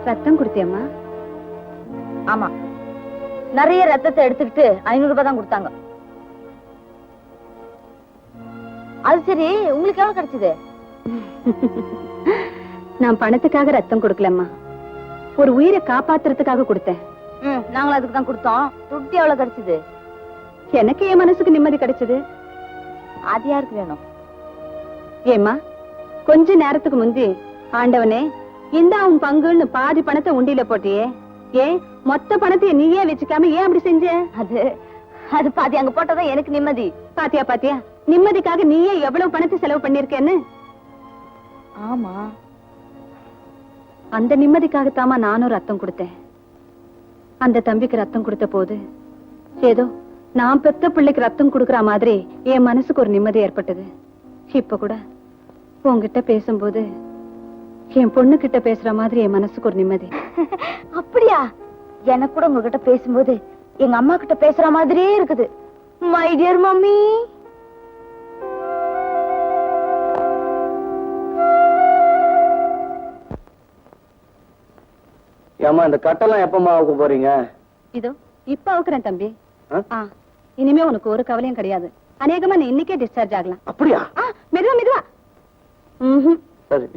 ரத்தம் கொடுத்தியம்மா? ஆமா, நிறைய ரத்தத்தை எடுத்துக்கிட்டு 500 ரூபாய் தான் கொடுத்தாங்க. அது சரி, உங்களுக்கு எவ்வளவு கிடைச்சது? நான் பணத்துக்காக ரத்தம் கொடுக்கலம்மா, ஒரு உயிரை காப்பாத்துறதுக்காக கொடுத்தேன். நாங்களும் அதுக்கு தான் கொடுத்தோம். துட்டு எவ்வளவு கிடைச்சது? எனக்கு என் மனசுக்கு நிம்மதி கிடைச்சது. அது யாருக்கு வேணும்? ஏம்மா, கொஞ்ச நேரத்துக்கு முந்தி ஆண்டவனே இந்த உன் பங்குன்னு பாதி பணத்தை உண்டியில போட்டியே, ஏன் மொத்த பணத்தை நீயே வச்சுக்காம ஏன் அப்படி செஞ்ச? அது பாதி அங்க போட்டதான் எனக்கு நிம்மதி. பாத்தியா பாத்தியா, நிம்மதிக்காக நீயே எவ்வளவு பணத்தை செலவு பண்ணிருக்கேன்னு. ஆமா, அந்த நிம்மதிக்காகத்தாமா நானும் ரத்தம் கொடுத்தேன். அந்த தம்பிக்கு ரத்தம் கொடுத்த போது ஏதோ நான் பெத்த பிள்ளைக்கு ரத்தம் கொடுக்கற மாதிரி என் மனசுக்கு ஒரு நிம்மதி ஏற்பட்டது. இப்ப கூட உன்கிட்ட பேசும்போது என் பொண்ணு கிட்ட பேசுற மாதிரி என் மனசுக்கு ஒரு நிம்மதி. அப்படியா? எனக்கு கூட உங்ககிட்ட பேசும்போது எங்க அம்மா கிட்ட பேசுற மாதிரியே இருக்குது. My dear mummy. ஏமா இந்த கட்டெல்லாம் எப்பமா ஆக போறீங்க? இதோ இப்ப அவுக்குறேன் தம்பி. இனிமே உனக்கு ஒரு கவலையும் கிடையாது. அநேகமா நீ இன்னைக்கே டிஸ்சார்ஜ் ஆகலாம். அப்படியா? மெதுவா மெதுவா. சரி,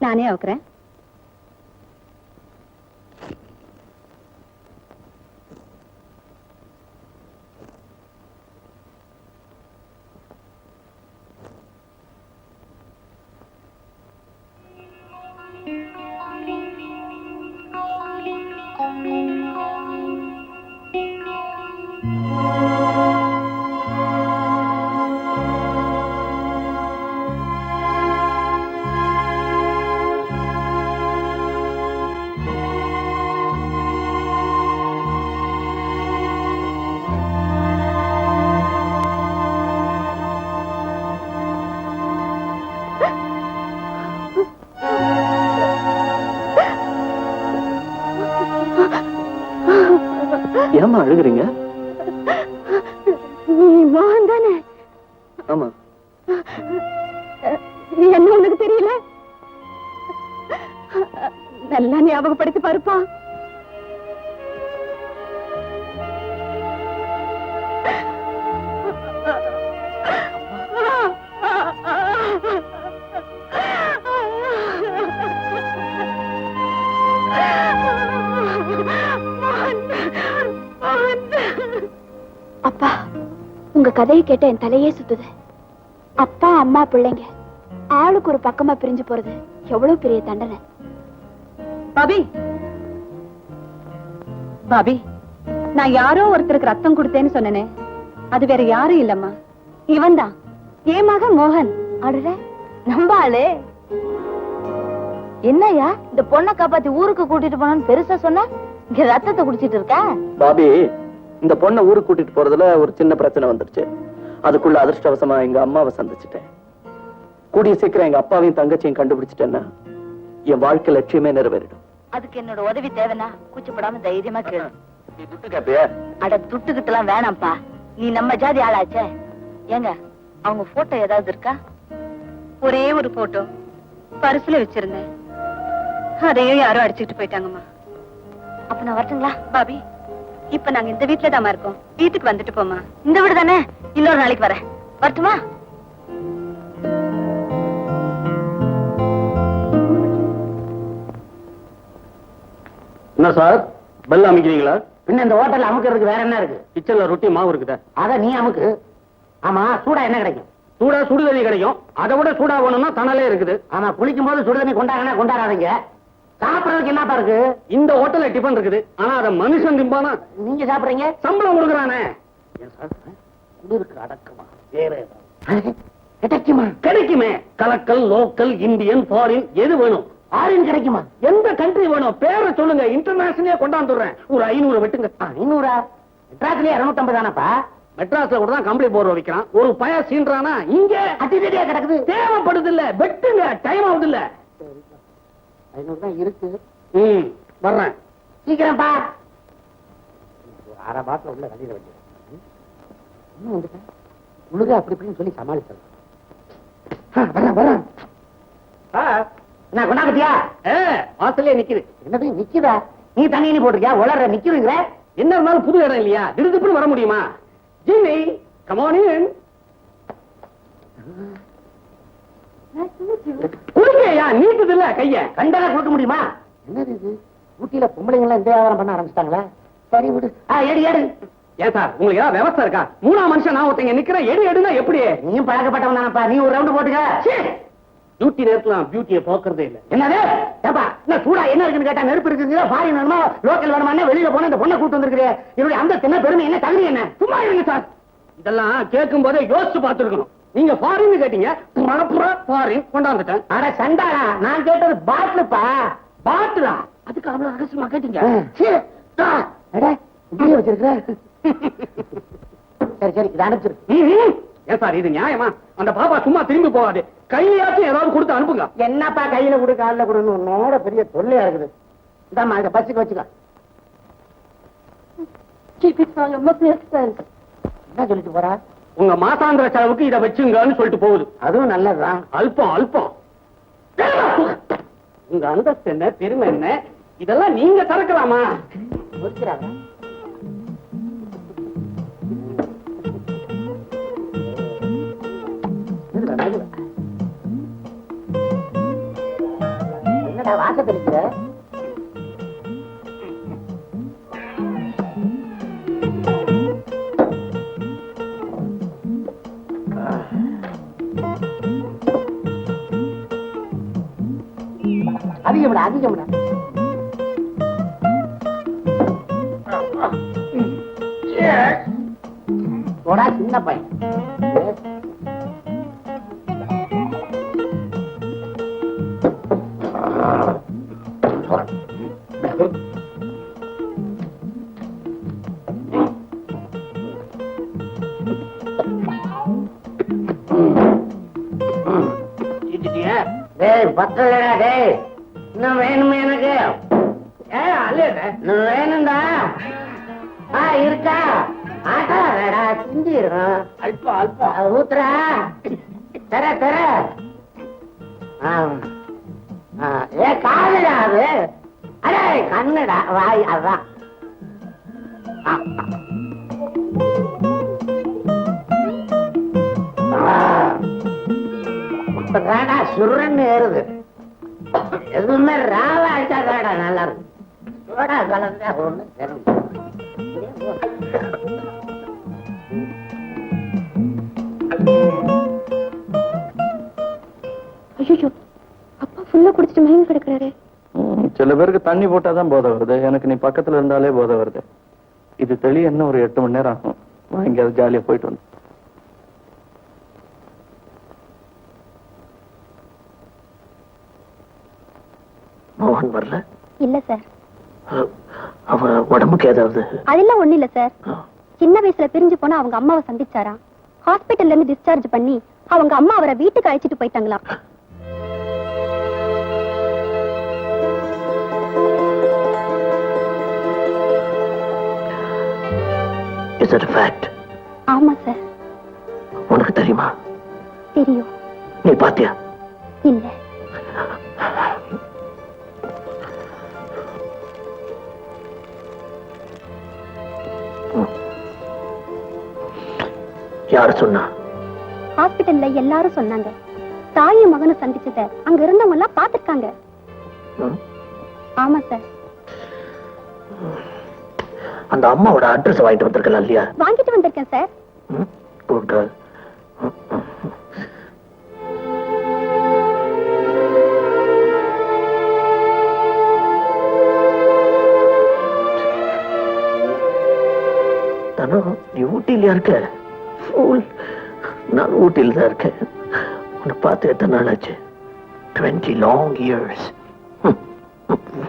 நானே அவுக்குறேன். ஏமா அழுகுறீங்க? நீ மோகன் தானே? ஆமா. என்ன உனக்கு தெரியல? நல்லா ஞாபகப்படுத்தி பாருப்பா. அப்பா, உங்க கதையை கேட்ட என் தலையே சுத்துது. அப்பா அம்மா பிள்ளைங்க ஆளுக்கு ஒரு பக்கமா பிரிஞ்சு போறது எவ்வளவு பெரிய தண்டனை. பாபி, பாபி, நான் யாரோ ஒருத்தருக்கு ரத்தம் கொடுத்தேன்னு சொன்னேனே, அது வேற யாரும் இல்லம்மா, இவன் தான், என் மகன் மோகன். அடல, நம்ம ஆளு. என்னையா இந்த பொண்ணை காப்பாத்தி ஊருக்கு கூட்டிட்டு போனோம்னு பெருசா சொன்ன, இங்க ரத்தத்தை குடிச்சிட்டு இருக்க? பாபி, இந்த பொண்ணை ஊருக்கு கூட்டிட்டு போறதுல ஒரு சின்ன பிரச்சனை வந்துருச்சு. அதுக்குள்ள அதிர்ஷ்டவசமா எங்க அம்மாவை சந்திச்சுட்டேன். கூடிய சீக்கிரம் எங்க அப்பாவையும் தங்கச்சியும் கண்டுபிடிச்சிட்டேன்னா என் வாழ்க்கை லட்சியமே நிறைவேறிடும். அதுக்கு என்னோட உதவி தேவைன்னா கூச்சப்படாம தைரியமா கேளு. நீ துட்டு கேப்பியா? அட துட்டுக்கிட்டலாம் வேணாம்ப்பா, நீ நம்ம ஜாதி ஆளாச்சே. ஏங்க, அவங்க போட்டோ ஏதாவது இருக்கா? ஒரே ஒரு போட்டோ பரிசுல வச்சிருந்தேன், அதையும் யாரோ அடிச்சுட்டு போயிட்டாங்கம்மா. அப்ப நான் வரட்டுங்களா? பாபி, இப்ப நாங்க இந்த வீட்டுல தாமா இருக்கோம், வீட்டுக்கு வந்துட்டு போமா. இந்த வீடு தானே, இன்னொரு நாளைக்கு வரேன். வரட்டுமா? என்ன சார், பெல் அமைக்கிறீங்களா? பின்ன இந்த ஹோட்டல் அமுக்கிறதுக்கு வேற என்ன இருக்கு? கிச்சன்ல ரொட்டி மாவு இருக்குதா? அத நீ அமுக்கு. ஆமா, சூடா என்ன கிடைக்கும்? சூடா சுடுதண்ணி கிடைக்கும். அதை விட சூடா வேணும்னா தணலே இருக்குது. ஆமா, குளிக்கும் போது சுடுதண்ணி கொண்டாங்கன்னா கொண்டாடாதீங்க. சாப்பிடறதுக்கு என்னப்பா இருக்கு? இந்த ஹோட்டல்ல டிபன் இருக்குது, ஆனா அத மனுஷன் திம்பானா? நீங்க சாப்பிடுறீங்க, சம்பளம் கொடுக்குறானே. குளிருக்கு அடக்கமா வேற ஏதாவது கிடைக்குமா? கிடைக்குமே. கலக்கல், லோக்கல், இந்தியன், ஃபாரின், எது வேணும்? ஆரின் கிடைக்குமா? எந்த கண்ட்ரி வேணும்? பேரை சொல்லுங்க, இன்டர்நேஷனலே கொண்டாந்துடுறேன். ஒரு 500 வெட்டுங்க. 500? மெட்ராஸ்லயே 250 தானப்பா? மெட்ராஸ்ல கூட தான் கம்பளி போர்வ வைக்கிறான். ஒரு பய சீன்றானா இங்க அட்டிடியா கிடக்குது. தேவைப்படுது இல்ல, வெட்டுங்க. டைம் ஆகுது இல்ல. 500 தான் இருக்கு. வர்றேன். சீக்கிரம் பா. ஒரு அரை பாட்டில் உள்ள வெளியில வச்சு இன்னும் வந்துட்டேன். உழுக அப்படி இப்படின்னு சொல்லி சமாளிச்சேன். வரேன். நான் கொண்டாபத்தியா வாசலே நிக்குது. என்னது நிக்குதா? நீ தண்ணி போட்டிருக்கியா? உளற நிக்குதுங்கிற. என்ன இருந்தாலும் புது இடம் இல்லையா, திடுதிப்புன்னு வர முடியுமா? Jimmy, come on in. குடுங்கயா, நீட்டுது இல்ல கைய. கண்டெல்லாம் கொடுக்க முடியுமா? என்னது இது? ஊட்டியில பொம்பளைங்க எல்லாம் இந்த வியாபாரம் பண்ண ஆரம்பிச்சிட்டாங்களா? சரி விடு. எடு எடு. ஏன் சார், உங்களுக்கு ஏதாவது விவசாயம் இருக்கா? 3ஆம் மனுஷன் நான் ஒருத்தங்க நிக்கிறேன், எடுனா எப்படி? நீயும் பழக்கப்பட்டவன் தானப்பா, நீ ஒரு ரவுண்ட் போட்டுக்க. டியூட்டி நேரத்துல பியூட்டியை போக்குறதே இல்ல. என்னது? ஏப்பா, என்ன சூடா என்ன இருக்குன்னு கேட்டா நெருப்பு இருக்குங்க, ஃபாரின் வேணுமா, லோக்கல் வேணுமா, வெளியில போன இந்த பொண்ணை கூட்டு வந்திருக்கிறேன். என்னுடைய அந்த சின்ன பெருமை என்ன, தகுதி என்ன? சும்மா இருங்க சார். இதெல்லாம் கேட்கும் போதே யோசிச்சு பார்த்துருக்கணும். நீங்க ஃபாரின் கேட்டீங்க, மலப்புறா ஃபாரின் கொண்டாந்துட்டேன். அட சண்டாடா, நான் கேட்டது பாட்டிலுப்பா. பாட்டுலா? அதுக்கு அவ்வளவு ரகசியமா கேட்டீங்க? இப்படியே வச்சிருக்க. சரி சரி, இதை அனுப்பிச்சிரு. ஏன் சார் இது நியாயமா? அந்த பாப்பா சும்மா திரும்பி போகாது, கையாச்சும் ஏதாவது கொடுத்து அனுப்புங்க. என்னப்பா கையில கொடு காலில கொடுன்னு உன்னோட பெரிய தொல்லையா இருக்குது. இதாம்மா, இதை பச்சுக்கு வச்சுக்க. என்ன சொல்லிட்டு போறா? உங்க மாசாந்திர செலவுக்கு இதை வச்சுங்கன்னு சொல்லிட்டு போகுது. அதுவும் நல்லதுதான். அல்பம் அல்பம். உங்க அந்தஸ்து என்ன, பெருமை என்ன, இதெல்லாம் நீங்க திறக்கலாமா? முடிக்கிறாங்க. என்னடா வாச தெளிக்கிற? அதிகம்டா அதிகம்டா. போடா சின்ன பையன். டேய் பத்தலடா, டேய் இன்னும் வேணுமே எனக்கு. அல்ல இன்னும் வேணும்டா. இருக்கா ஆட்டாடா செஞ்சிடும் அல்பம் அல்பம் ஊத்துறா தர தர ஏ காதுடா அது அடே கண்ணுடா வாய் அதான் ராடா சுருன்னு ஏறுது எதுவுமே ராவா அடிச்சா ராடா நல்லா இருக்கு சோடா கலந்தா ஒண்ணு தெரியும் ஐயோ அப்பா ஃபுல்லா குடிச்சிட்டு மயங்கி கிடக்குறாரு. சில பேருக்கு தண்ணி போட்டாதான் போதை வருது, எனக்கு நீ பக்கத்துல இருந்தாலே போதை வருது. இது தெளிய இன்னும் ஒரு 8 மணி நேரம் ஆகும். நான் எங்கேயாவது ஜாலியா போயிட்டு வந்து. மோகன் வரல? இல்ல சார். அவ உடம்புக்கு ஏதாவது? அதெல்லாம் ஒண்ணு இல்ல சார். சின்ன வயசுல பிரிஞ்சு போனா அவங்க அம்மாவை சந்திச்சாராம். ஹாஸ்பிட்டல்ல இருந்து டிஸ்சார்ஜ் பண்ணி அவங்க அம்மா அவரை வீட்டுக்கு அழைச்சிட்டு போயிட்டாங்களாம். Is that a fact? ஆமா சார். உனக்கு தெரியுமா? தெரியும். நீ பாத்தியா? இல்ல. யாரு சொன்னா? ஹாஸ்பிட்டல்ல எல்லாரும் சொன்னாங்க. தாயும் மகனும் சந்திச்சத அங்க இருந்தவங்க எல்லாம் பாத்துருக்காங்க. ஆமா சார். அந்த அம்மாவோட அட்ரஸ் வாங்கிட்டு வந்திருக்கலாம் இல்லையா? வாங்கிட்டு வந்திருக்கேன் சார். Good girl. தனு, நீ ஊட்டியில இருக்க? நான் ஊட்டியில தான் இருக்கேன். உன்னை பார்த்து எத்தனை நாள் ஆச்சு? 20 long years.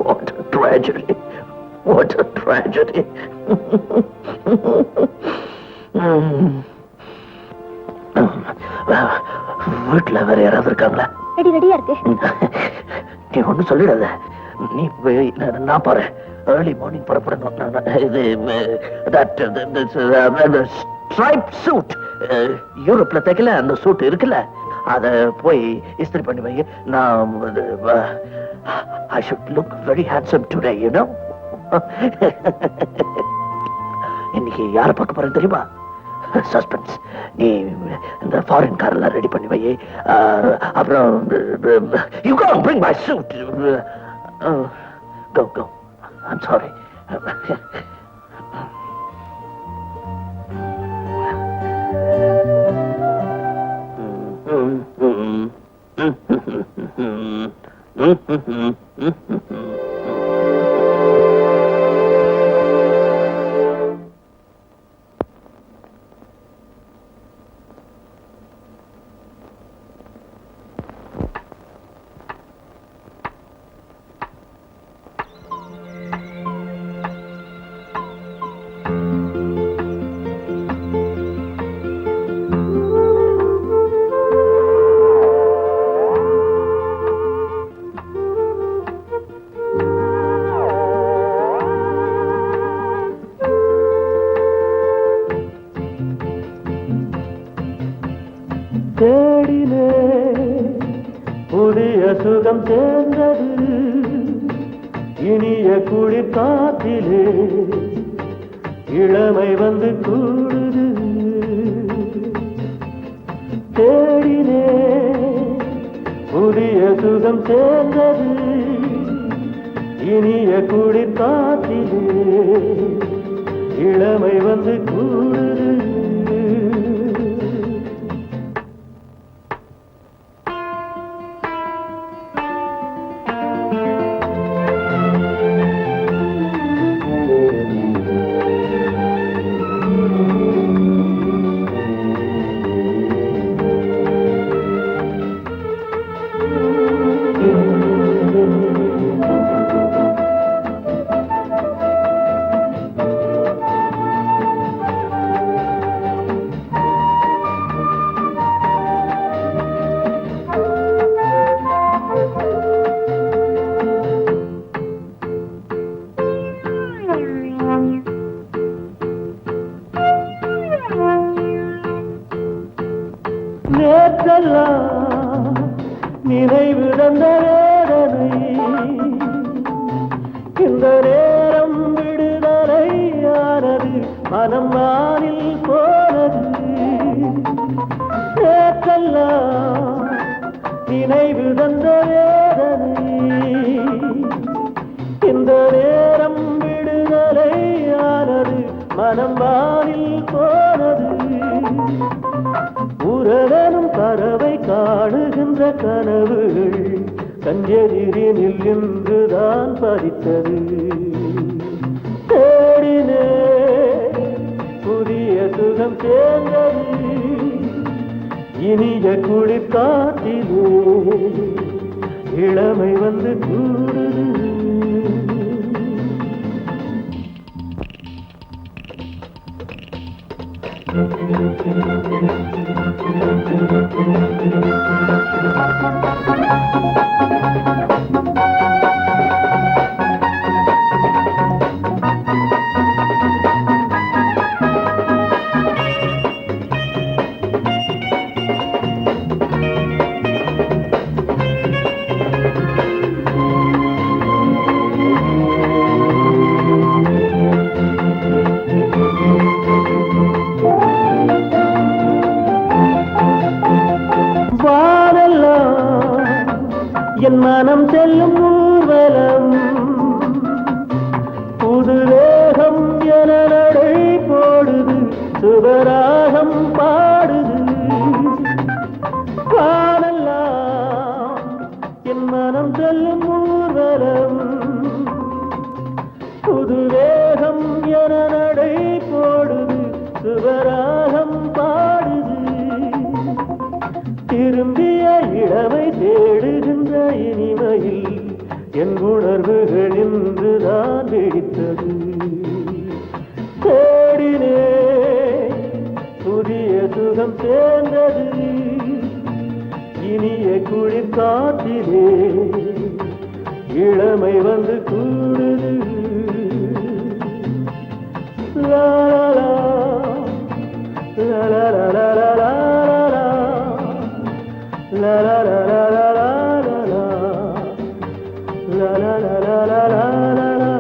What a tragedy. What a tragedy. வீட்டுல வேற யாராவது இருக்காங்களா? ரெடியா இருக்கு. நீ ஒண்ணு சொல்லிடாத. நீ நான் போறேன். ஏர்லி மார்னிங் புறப்படணும். இது ஸ்ட்ரைப் சூட் யூரோப்ல தைக்கல அந்த சூட் இருக்குல்ல, அத போய் இஸ்திரி பண்ணி வை. நான் I should look very handsome today, you know. இன்னைக்கு யார பார்க்க போறேன் தெரியுமா? சஸ்பென்ஸ். நீ இந்த ஃபாரின் காரெல்லாம் ரெடி பண்ணி வை. அப்புறம் you go and bring my suit. Go. I'm sorry. தேடிலே புதிய சுகம் சேர்ந்தது, இனிய குளிர் காத்திலே இளமை வந்து கூடுது. தேடிலே புதிய சுகம் சேர்ந்தது, இனிய குளிர் காத்திலே இளமை வந்து கூடுது. நினைவு தந்த வேதனை இந்த நேரம் விடுதலையானது மனம் வானில் போனது நேற்றெல்லாம் நினைவு தந்த வேதனை இந்த நேரம் விடுதலையானது மனம் வானில் போனது உறவனும் பறவை காணுகின்ற கனவுகள் கஞ்செதிரினில் என்றுதான் பதித்தது தேடினே புதிய சுகம் சேர்ந்தது இனிய குளிர் காற்றிலே இளமை வந்து கூடுது என் மனம் செல்லும் ஊர்வலம் புது வேகம் என நடை போடுது சுவராகம் பாடுது பாடலாம் என் மனம் செல்லும் ஊர்வலம் புது வேகம் என நடை போடுது சுவராகம் பாடுது திரும்பிய இளமை தேடுகின்ற இனிமையில் என் உணர்வுகள் இன்றுதான் வெடித்தது தேடினே புதிய சுகம் சேர்ந்தது இனிய குளிர் காற்றிலே இளமை வந்து கூடுது லா லா லா லா லா லா லா La la la la la la la la la la la la la la la.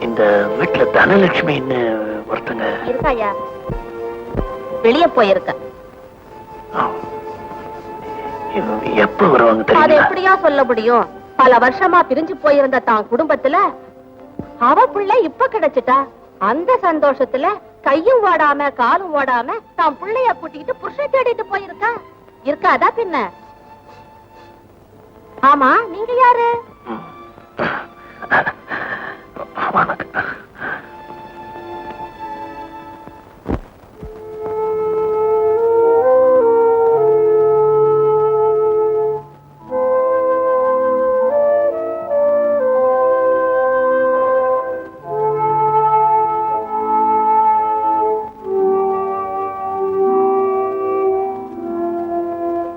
இந்த வீட்டுல தனலட்சுமின்னு ஒருத்தங்க இருக்காயா வெளிய போயிருக்க எப்ப வருவாங்க அது தெரியுமா? எப்படியா சொல்ல முடியும்? பல வருஷமா பிரிஞ்சு போயிருந்த தான் குடும்பத்துல அவ பிள்ளை இப்ப கிடைச்சிட்டா. அந்த சந்தோஷத்துல கையும் ஓடாம காலும் ஓடாம தான் பிள்ளைய கூட்டிக்கிட்டு புருஷன் தேடிட்டு போயிருக்கா. இருக்காதா பின்ன? ஆமா, நீங்க யாரு? வணக்கம்.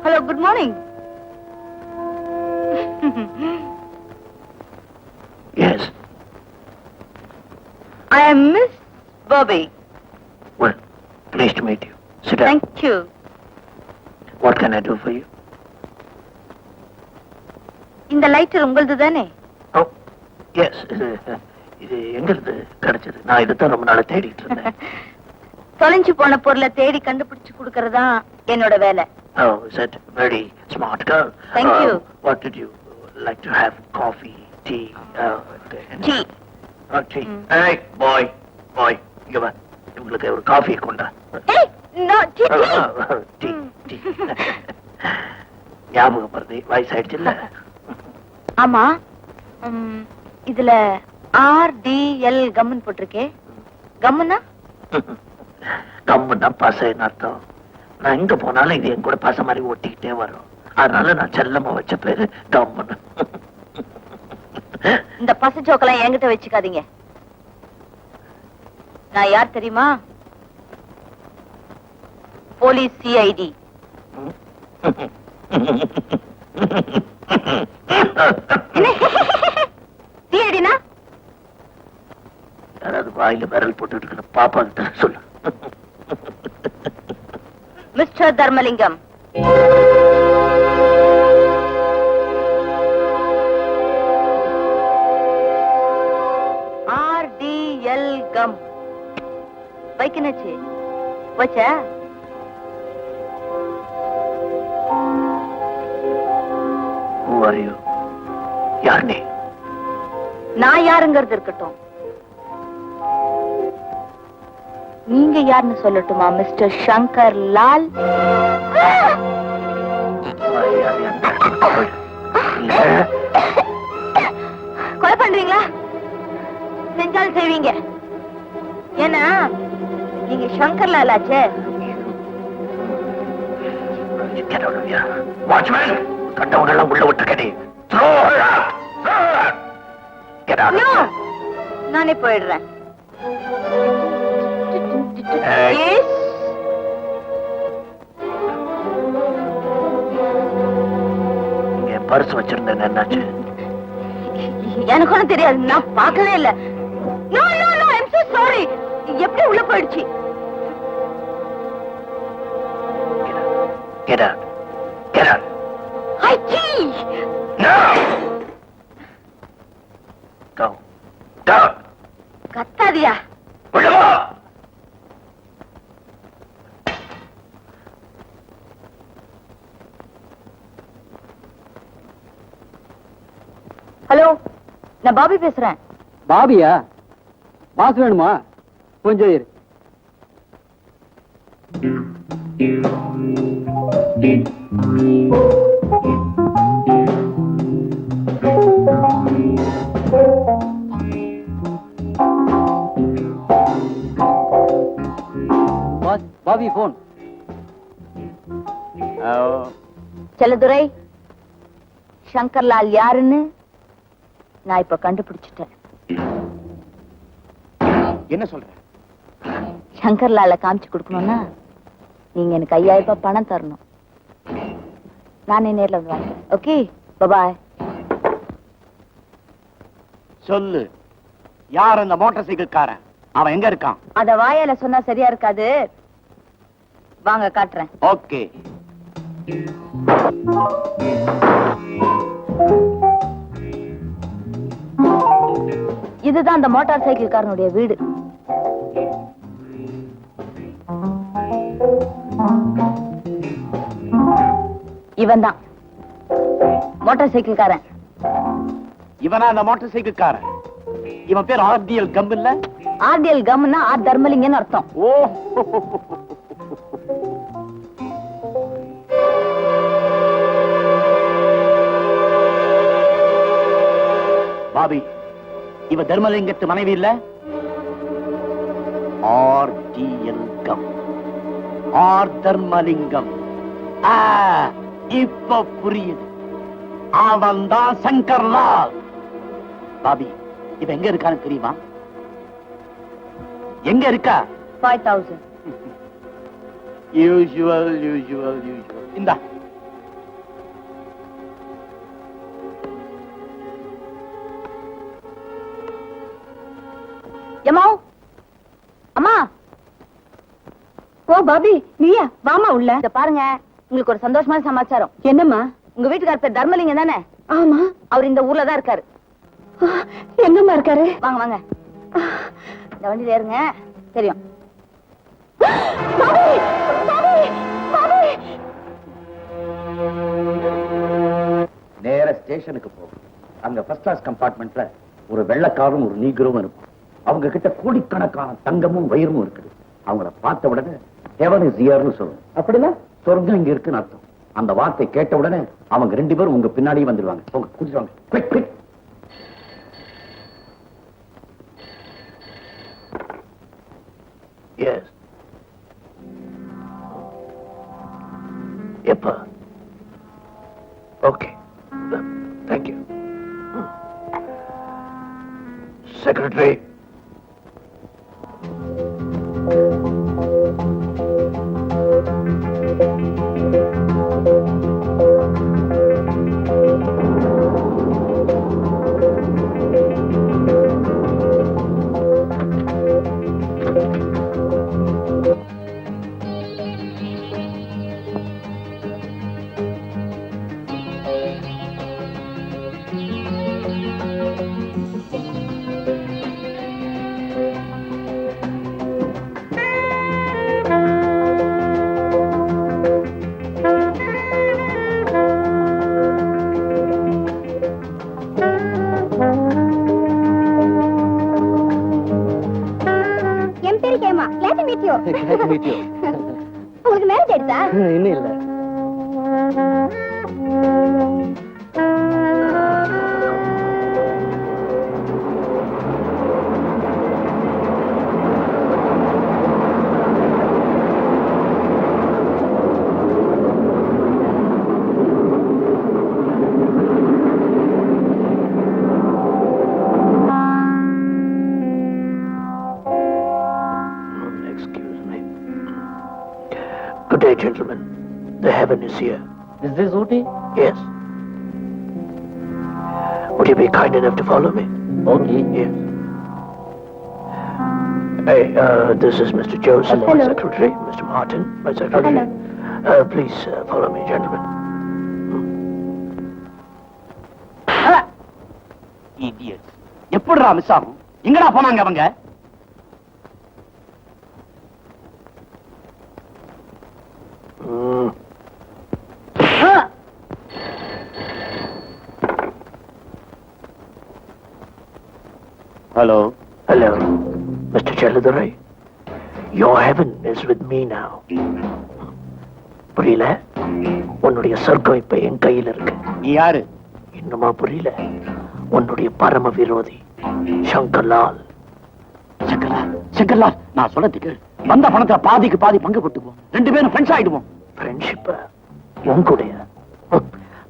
Hello, good morning. Yes. I am Miss Bobby. Well, pleased to meet you. Sit down. Thank you. What can I do for you? இந்த லைட்டர் உங்களுது தானே? Oh, yes. இது எங்கிருந்து கிடைச்சது? நான் இதைத்தான் ரொம்ப நாளா தேடிட்டு இருந்தேன். தொலைஞ்சு போன பொருளை தேடி கண்டுபிடிச்சு கொடுக்கறதா என்னோட வேலை. Oh, is that very smart girl? Thank you. What did you like to have? Coffee, tea? Tea. Tea. Hey, boy. இங்க வா. உங்களுக்கு ஒரு காஃபி கொண்டா. Hey, no, tea. Tea. ஞாபகம் வருது, வயசாயிடுச்சு இல்ல? ஆமா, இதுல RDL கம்முன்னு போட்டிருக்கே. கம்முன்னா? கம்முன்னா பசைன்னு அர்த்தம். நான் எங்க போனாலும் இது என் கூட பச மாதிரி ஒட்டிக்கிட்டே வரும். அதனால நான் செல்லமா வச்ச பேரு கம்முன்னு. இந்த பசு ஜோக்கெல்லாம் என்கிட்ட வச்சுக்காதீங்க. நான் யார் தெரியுமா? Police CID. சிஐடினா யாராவது வாயில விரல் போட்டு இருக்கிற பாப்பா சொல்லு. மிஸ்டர் தர்மலிங்கம், RDL கம் வைக்கணுச்சு போச்சா? Who are you? யார் நீ? நான் யாருங்கிறது இருக்கட்டும், நீங்க யாருன்னு சொல்லட்டுமா மிஸ்டர் சங்கர் லால்? கொலை பண்றீங்களா? செஞ்சாலும் செய்வீங்க, ஏன்னா நீங்க சங்கர் லால் ஆச்சே. வாட்ச்மேன், கண்டவங்க எல்லாம் உள்ள விட்டு கடி. நானே போயிடுறேன். Yes. இங்க பர்ஸ் வச்சிருந்தேன், என்னாச்சு? எனக்கு ஒண்ணும் தெரியாது, நான் பார்க்கவே இல்ல. No, no, no, I'm so sorry. எப்படி உள்ள போயிடுச்சு? Get out. Get out. I see. No. Go. Down. கத்தாதியா? உள்ள வா. ஹலோ, நான் பாபி பேசுறேன். பாபியா? பாஸ் வேணுமா? கொஞ்சம் இரு. Boss, Bobby phone. Chelladurai, Shankarlal யாருன்னு நான் இப்ப கண்டுபிடிச்சிட்டேன். என்ன சொல்ற? சங்கர்லால காமிச்சு கொடுக்கணும்னா நீங்க எனக்கு 5000 ரூபாய் பணம் தரணும். நானே நேர்ல வந்து வாங்க. ஓகே, பாய். சொல்லு, யார் அந்த மோட்டார் சைக்கிள் காரன்? அவன் எங்க இருக்கான்? அத வாயால சொன்னா சரியா இருக்காது, வாங்க காட்டுறேன். ஓகே. இதுதான் அந்த மோட்டார் சைக்கிள் காரனுடைய வீடு. இவன் தான் மோட்டார் சைக்கிள் காரன். இவனா அந்த மோட்டார் சைக்கிள் காரன்? இவன் பேர் RDL கம் இல்ல? RDL கம்னா ஆர் தர்மலிங்கன்னு அர்த்தம். ஓ, பாபி, இவ தர்மலிங்கத்து மனைவி இல்ல? RDL come, R Dharmalingam. இப்ப புரியுது, அவன் தான் சங்கர்லால். பாபி, இவ எங்க இருக்கான்னு தெரியுமா? எங்க இருக்கா? 5000. யூசுவல். இந்தா. எம்மா, அம்மா. ஓ பாபி, நீயா? வாமா உள்ள. இத பாருங்க, உங்களுக்கு ஒரு சந்தோஷமான சமாச்சாரம். என்னம்மா? உங்க வீட்டுக்காரர் பேர் தர்மலிங்கம் தானே? ஆமா. அவர் இந்த ஊர்ல தான் இருக்காரு. எங்கம்மா இருக்காரு? வாங்க வாங்க, இந்த வண்டியில ஏறுங்க, தெரியும். நேர ஸ்டேஷனுக்கு போ. அங்க ஃபர்ஸ்ட் கிளாஸ் கம்பார்ட்மெண்ட்ல ஒரு வெள்ளக்காரும் ஒரு நீக்ரோவும் இருக்கும். அவங்க கிட்ட கோடிக்கணக்கான தங்கமும் வயிறும் இருக்குது. அவங்கள பார்த்த உடனே ஹெவன் இஸ் ஹியர்னு சொல்லணும். அப்படின்னா சொர்க்கம் இங்க இருக்குன்னு அர்த்தம். அந்த வார்த்தை கேட்ட உடனே அவங்க 2 பேரும் உங்க பின்னாடியே வந்துடுவாங்க. போங்க, கூட்டிட்டு வாங்க. Quick quick. Yes. எப்ப? Okay. Thank you. Secretary. உங்களுக்கு மேரேஜ் ஆயிடுதா? இன்னும் இல்ல. Excuse me. Good day, gentlemen. The heaven is here. Is this Ooty? Yes. Would you be kind enough to follow me? Okay. Yes. Hey, this is Mr. Joseph, my Hello. secretary. Mr. Martin, my secretary. Please follow me, gentlemen. Idiots. எப்படிடா miss ஆகும்? எங்கடா போனாங்க அவங்க? Hello. Hello, Mr. Chelladurai. Your heaven is with me now. புரியல? உன்னுடைய சொர்க்கம் இப்ப என் கையில இருக்கு. நீ யாரு? இன்னுமா புரியல? உன்னுடைய பரம விரோதி சங்கர்லால். சங்கர்லால், நான் சொல்றதுக்கு வந்த பணத்தை பாதிக்கு பாதி பங்கு போட்டுப்போம். 2 பேரும் ஃப்ரெண்ட்ஸ் ஆயிடுவோம். ஃப்ரெண்ட்ஷிப் உன்கூடைய?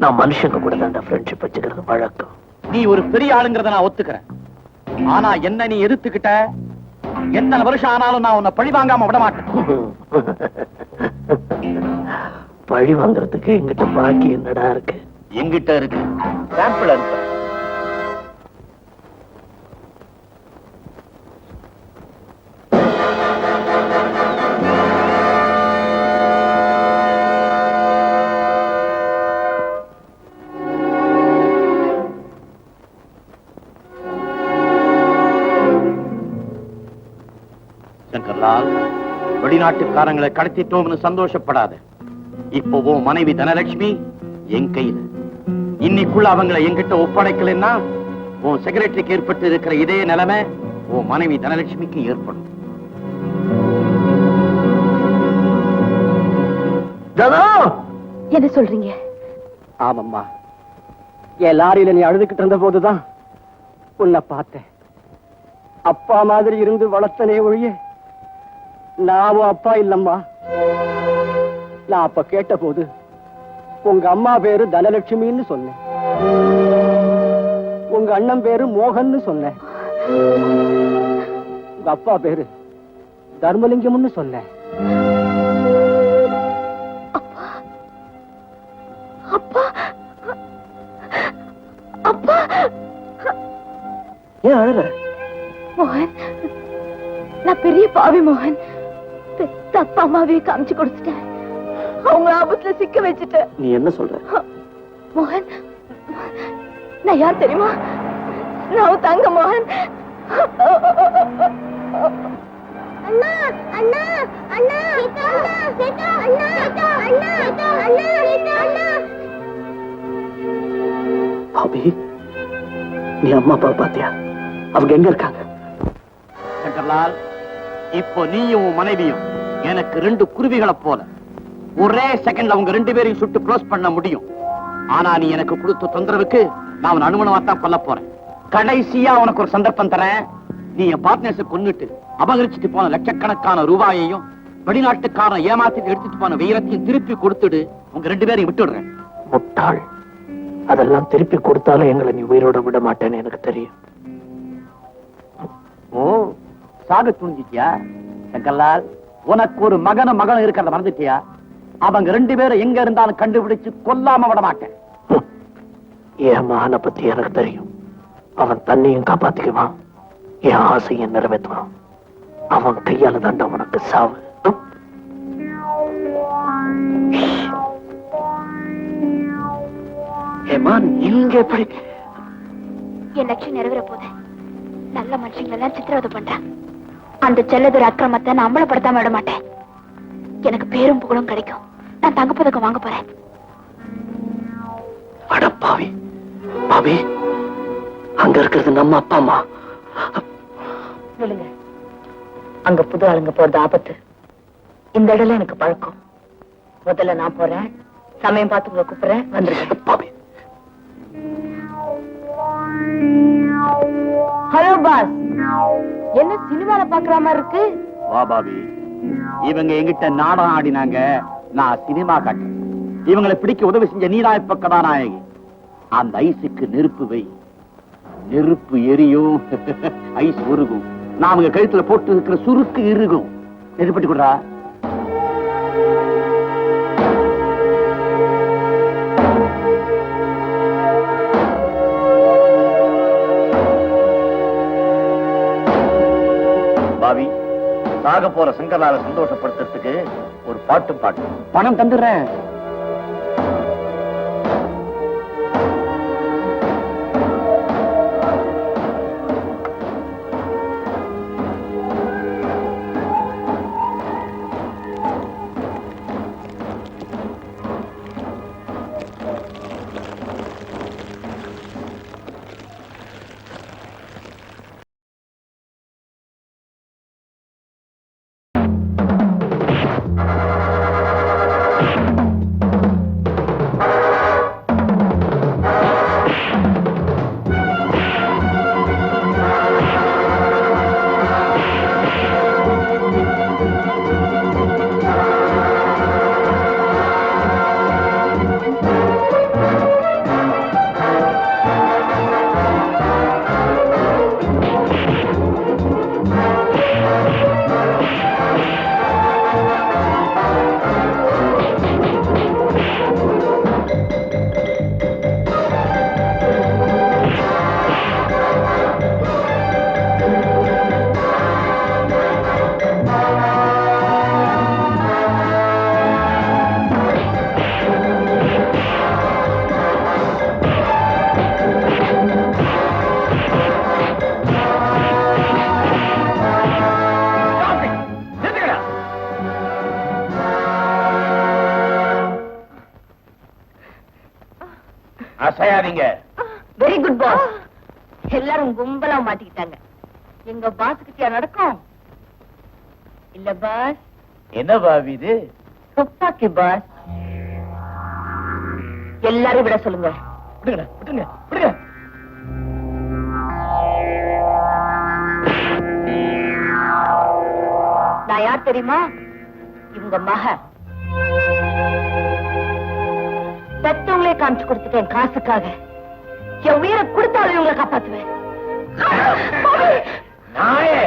நான் மனுஷங்க கூட தான் ஃப்ரெண்ட்ஷிப் வச்சுக்கிறது வழக்கம். நீ ஒரு பெரிய ஆளுங்கிறத நான் ஒத்துக்கிறேன். ஆனா என்ன நீ எதிர்த்துக்கிட்ட, எத்தனை வருஷம் ஆனாலும் நான் உன்னை பழி வாங்காம விட மாட்டேன். பழி வாங்குறதுக்கு எங்கிட்ட பாக்கி என்னடா இருக்கு? எங்கிட்ட இருக்கு சாம்பிள் அனுப்ப. சங்கர்லால், வெளிநாட்டுக்காரங்களை கடத்திட்டோம்னு சந்தோஷப்படாத. இப்போ உன் மனைவி தனலட்சுமி என் கையில. இன்னைக்குள்ள அவங்களை என்கிட்ட ஒப்படைக்கலன்னா உன் செக்ரட்டரிக்கு ஏற்பட்டு இருக்கிற இதே நிலைமை உன் மனைவி தனலட்சுமிக்கு ஏற்படும். என்ன சொல்றீங்க? ஆமாம்மா, என் லாரியில நீ அழுதுகிட்டு இருந்த போதுதான் உன்னை பார்த்தேன். அப்பா மாதிரி இருந்து வளர்த்தனே ஒழிய நான் அப்பா இல்லம்மா. நான் அப்ப கேட்ட போது உங்க அம்மா பேரு தனலட்சுமின்னு சொன்னேன், உங்க அண்ணன் பேரு மோகன்னு சொன்னேன், உங்க அப்பா பேரு தர்மலிங்கம்னு சொன்னேன். ஏன் அழற? மோகன், நான் பெரிய பாவி மோகன். பெத்த அப்பா அம்மாவே காமிச்சு கொடுத்துட்டேன். அவங்க ஆபத்துல சிக்க வச்சுட்டேன். நீ என்ன சொல்ற? மோகன், நான் யார் தெரியுமா? நான் தங்க மோகன். அண்ணா அண்ணா அண்ணா சீதா சீதா அண்ணா சீதா அண்ணா சீதா அண்ணா சீதா அண்ணா. பாபி, நீ அம்மா அப்பா பாத்தியா? அவங்க எங்க இருக்காங்க? சங்கர்லால், இப்போ நீயும் உன் மனைவியும் எனக்கு 2 குருவிகளை போல ஒரே செகண்ட்ல அவங்க 2 பேரையும் சுட்டு க்ளோஸ் பண்ண முடியும். ஆனா நீ எனக்கு கொடுத்த தொந்தரவுக்கு நான் உன் அனுமணமாத்தான் கொல்ல போறேன். கடைசியா உனக்கு ஒரு சந்தர்ப்பம் தரேன். நீ என் பார்ட்னர்ஸை கொன்னுட்டு அபகரிச்சுட்டு போன லட்சக்கணக்கான ரூபாயையும் வெளிநாட்டுக்கான ஏமாத்திட்டு எடுத்துட்டு போன வீரத்தையும் திருப்பி கொடுத்துடு. உங்க 2 பேரையும் விட்டுடுறேன். முட்டாள், அதெல்லாம் திருப்பி கொடுத்தாலும் எங்களை நீ உயிரோட விட மாட்டேன்னு எனக்கு தெரியும். ஓ, சாக துணிஞ்சிட்டியா? சங்கர்லால், உனக்கு ஒரு மகனும் மகனும் இருக்கிறத மறந்துட்டியா? அவங்க 2 பேரும் எங்க இருந்தாலும் கண்டுபிடிச்சு கொல்லாம விட மாட்டேன். என் மகனை பத்தி எனக்கு தெரியும். அவன் தன்னையும் காப்பாத்திக்குவான், என் ஆசையும் நிறைவேற்றுவான். அவன் கையால தாண்ட உனக்கு சாவு. ஏமா நீங்க எப்படி? என் லட்சியம் நிறைவேற போது நல்ல மனுஷங்களை எல்லாம் சித்திரவதை பண்றேன். அந்த செல்லதுரை அக்கிரமத்தை நான் அம்பலப்படுத்தாம விட மாட்டேன். எனக்கு பேரும் புகழும் கிடைக்கும். நான் தங்கப்பதக்கம் வாங்க போறேன். அட பாவி பாவி, அங்க இருக்கிறது நம்ம அப்பா அம்மா. சொல்லுங்க, அங்க புது ஆளுங்க போறது ஆபத்து. இந்த இடம் எனக்கு பழக்கம். முதல்ல நான் போறேன், சமயம் பார்த்து உங்களை கூப்பிடுறேன், வந்துருங்க. ஹலோ பாஸ், என்ன சினிமால பாக்குற மாதிரி இருக்கு? வா பாபி, இவங்க எங்கிட்ட நாடகம் ஆடினாங்க, நான் சினிமா காட்டுறேன். இவங்களை பிடிக்க உதவி செஞ்ச நீதான் இப்ப கதாநாயகி. அந்த ஐஸுக்கு நெருப்பு வை, நெருப்பு எரியும், ஐஸ் உருகும். நான் அவங்க கழுத்துல போட்டு இருக்கிற சுருக்கு இறுகும். நெருப்பட்டி கொடுறா. பாவி, சாக போற சங்கர்லால சந்தோஷப்படுத்துறதுக்கு ஒரு பாட்டு பாட்டு. பணம் தந்துடுறேன். அசையாதீங்க. Very good boss. எல்லாரும் கும்பலா மாட்டிக்கிட்டாங்க. எங்க பாஸ் கிட்ட நடக்கும் இல்ல பாஸ்? என்ன பாவி இது? துப்பாக்கி பாஸ். எல்லாரும் விட சொல்லுங்க. விடுங்க, விடுங்க, விடுங்க. நான் யார் தெரியுமா? இவங்க மக. பெத்தவங்களே காமிச்சு கொடுத்துட்டேன் காசுக்காக. என் உயிரை கொடுத்தாலும் இவங்களை காப்பாத்துவேன். நாயே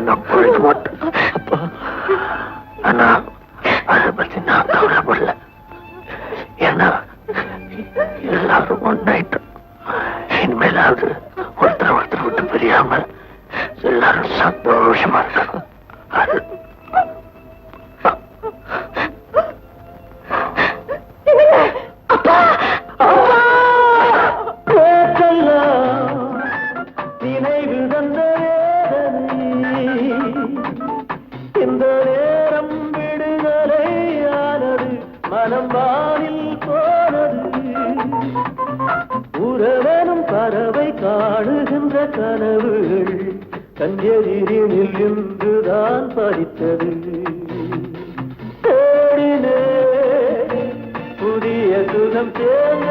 நான் போயிட மாட்டேன் அப்பா. ஆனா அதை பத்தி நான் கவலைப்படல. ஏன்னா எல்லாரும் ஒன்னாயிட்டோம். இனிமேலாவது ஒருத்தர் ஒருத்தர் விட்டு பிரியாம எல்லாரும் சந்தோஷமா இருக்கணும். அது இந்த நேரம் விடுதலையானது, மனம் வானில் போனது. உறவனும் பறவை காணுகின்ற கனவுகள் கஞ்செதிரினில் இன்றுதான் படித்தது. தேடினே புதிய சுகம் தேர்ந்த